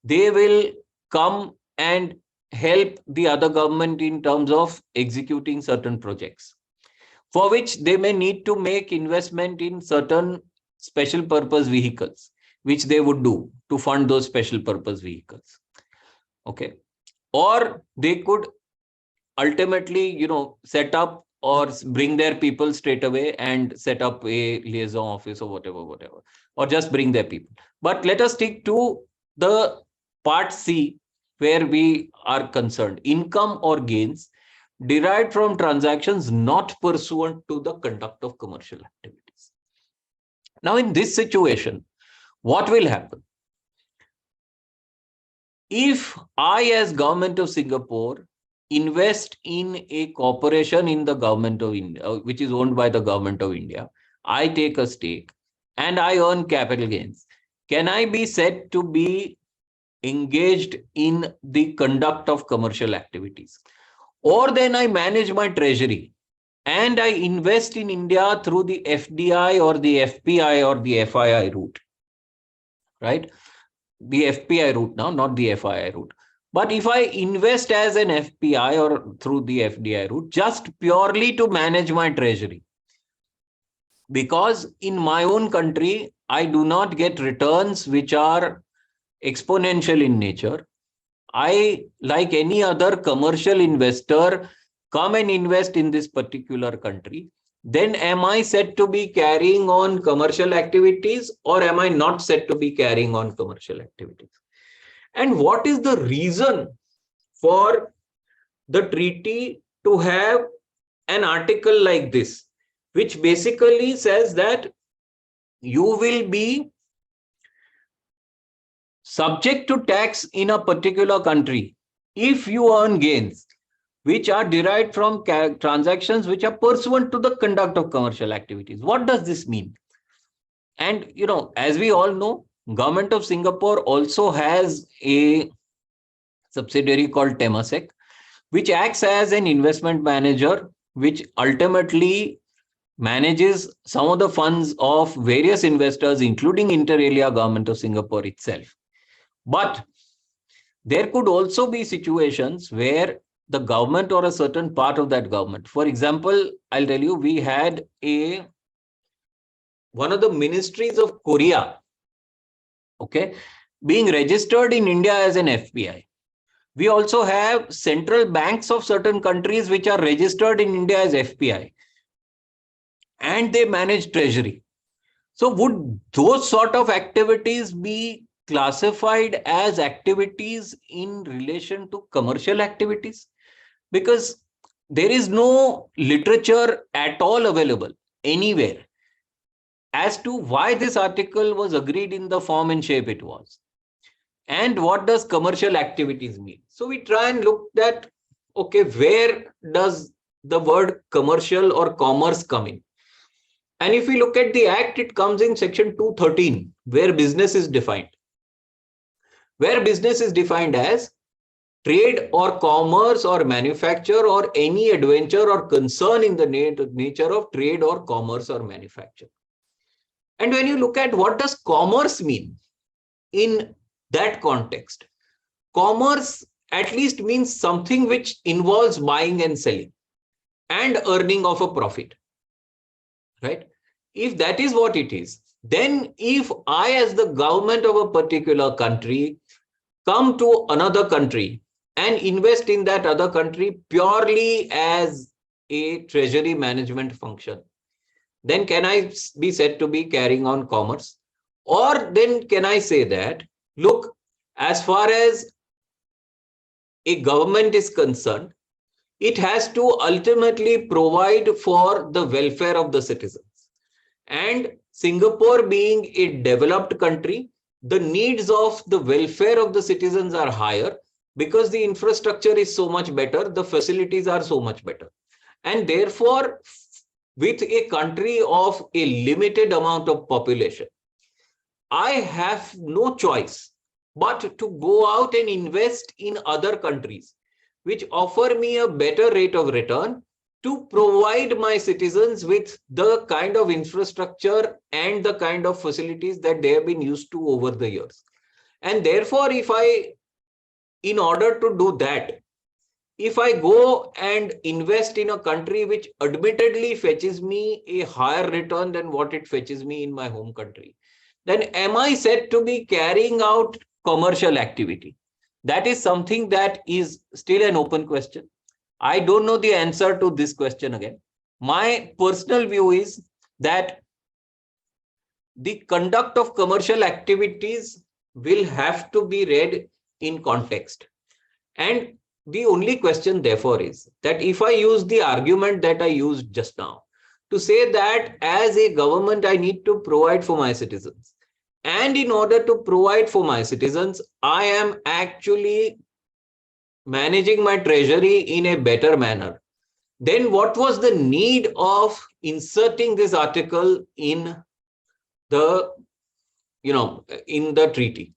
they will come and help the other government in terms of executing certain projects, for which they may need to make investment in certain special purpose vehicles, which they would do to fund those special purpose vehicles. Okay. Or they could ultimately, set up or bring their people straight away and set up a liaison office or whatever, or just bring their people. But let us stick to the part C, where we are concerned, income or gains derived from transactions not pursuant to the conduct of commercial activities. Now, in this situation, what will happen? If I, as government of Singapore, invest in a corporation in the government of India, which is owned by the government of India, I take a stake and I earn capital gains, can I be said to be engaged in the conduct of commercial activities? Or then I manage my treasury and I invest in India through the FDI or the FPI or the FII route, right? The FPI route now, not the FII route. But if I invest as an FPI or through the FDI route, just purely to manage my treasury, because in my own country, I do not get returns which are exponential in nature. I, like any other commercial investor, come and invest in this particular country. Then am I said to be carrying on commercial activities, or am I not said to be carrying on commercial activities? And what is the reason for the treaty to have an article like this, which basically says that you will be subject to tax in a particular country if you earn gains which are derived from transactions which are pursuant to the conduct of commercial activities? What does this mean? And, as we all know, Government of Singapore also has a subsidiary called Temasek, which acts as an investment manager, which ultimately manages some of the funds of various investors, including inter alia Government of Singapore itself. But there could also be situations where the government or a certain part of that government, for example, I'll tell you, we had one of the ministries of Korea, okay, being registered in India as an FPI. We also have central banks of certain countries which are registered in India as FPI, and they manage treasury. So would those sort of activities be classified as activities in relation to commercial activities? Because there is no literature at all available anywhere as to why this article was agreed in the form and shape it was. And what does commercial activities mean? So we try and look at, okay, where does the word commercial or commerce come in? And if we look at the Act, it comes in section 213, where business is defined. Where business is defined as trade or commerce or manufacture or any adventure or concern in the nature of trade or commerce or manufacture. And when you look at what does commerce mean in that context, commerce at least means something which involves buying and selling and earning of a profit, right? If that is what it is, then if I, as the government of a particular country, come to another country and invest in that other country purely as a treasury management function, then can I be said to be carrying on commerce? Or then can I say that, look, as far as a government is concerned, it has to ultimately provide for the welfare of the citizens. And Singapore being a developed country, the needs of the welfare of the citizens are higher because the infrastructure is so much better, the facilities are so much better. And therefore, with a country of a limited amount of population, I have no choice but to go out and invest in other countries, which offer me a better rate of return to provide my citizens with the kind of infrastructure and the kind of facilities that they have been used to over the years. And therefore, in order to do that, if I go and invest in a country which admittedly fetches me a higher return than what it fetches me in my home country, then am I said to be carrying out commercial activity? That is something that is still an open question. I don't know the answer to this question again. My personal view is that the conduct of commercial activities will have to be read in context. And the only question, therefore, is that if I use the argument that I used just now to say that as a government, I need to provide for my citizens. And in order to provide for my citizens, I am actually managing my treasury in a better manner. Then what was the need of inserting this article in the, in the treaty?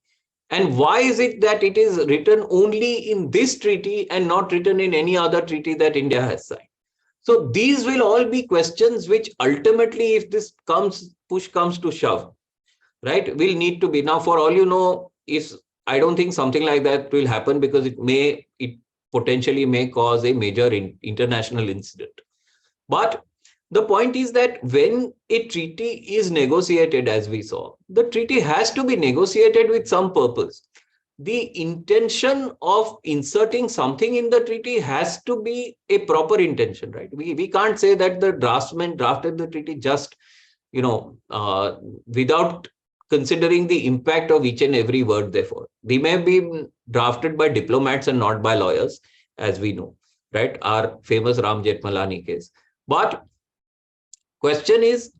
And why is it that it is written only in this treaty and not written in any other treaty that India has signed? So these will all be questions which ultimately, if this push comes to shove, right, will need to be. Now, for all you know, I don't think something like that will happen because it potentially may cause a major international incident. But the point is that when a treaty is negotiated, as we saw, the treaty has to be negotiated with some purpose. The intention of inserting something in the treaty has to be a proper intention, right? We can't say that the draftsman drafted the treaty just, without considering the impact of each and every word, therefore. They may be drafted by diplomats and not by lawyers, as we know, right? Our famous Ram Jethmalani case. But question is,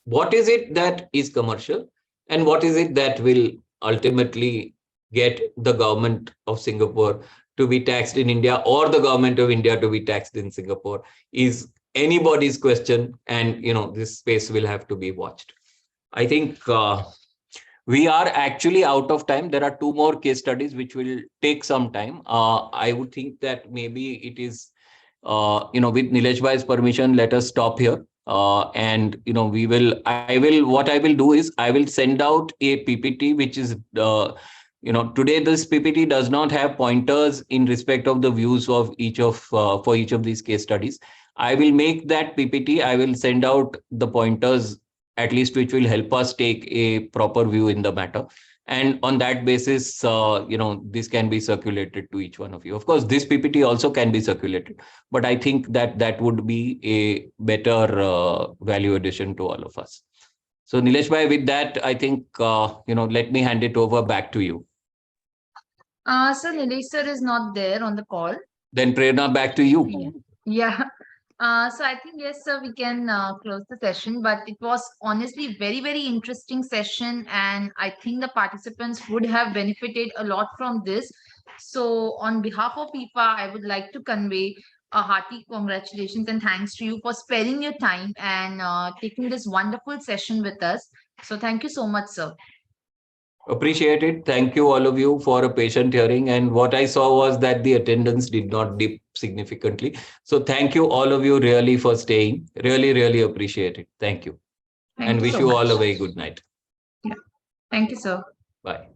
what is it that is commercial and what is it that will ultimately get the government of Singapore to be taxed in India or the government of India to be taxed in Singapore is anybody's question. And, this space will have to be watched. I think we are actually out of time. There are 2 more case studies which will take some time. I would think that maybe it is, with Nilesh Bhai's permission, let us stop here. And what I will do is I will send out a PPT, which is, today this PPT does not have pointers in respect of the views of for each of these case studies. I will make that PPT. I will send out the pointers, at least, which will help us take a proper view in the matter. And on that basis, this can be circulated to each one of you. Of course, this PPT also can be circulated, but I think that would be a better value addition to all of us. So Nilesh Bhai, with that, I think, let me hand it over back to you. Sir, Nilesh sir is not there on the call. Then Prerna, back to you. Yeah. So I think, yes, sir, we can close the session, but it was honestly very, very interesting session. And I think the participants would have benefited a lot from this. So on behalf of IFA, I would like to convey a hearty congratulations and thanks to you for sparing your time and taking this wonderful session with us. So thank you so much, sir. Appreciate it. Thank you, all of you, for a patient hearing. And what I saw was that the attendance did not dip significantly. So thank you, all of you, really, for staying. Really, really appreciate it. Thank you. Thank and you wish so you all a much. very good night. Thank you, sir. Bye.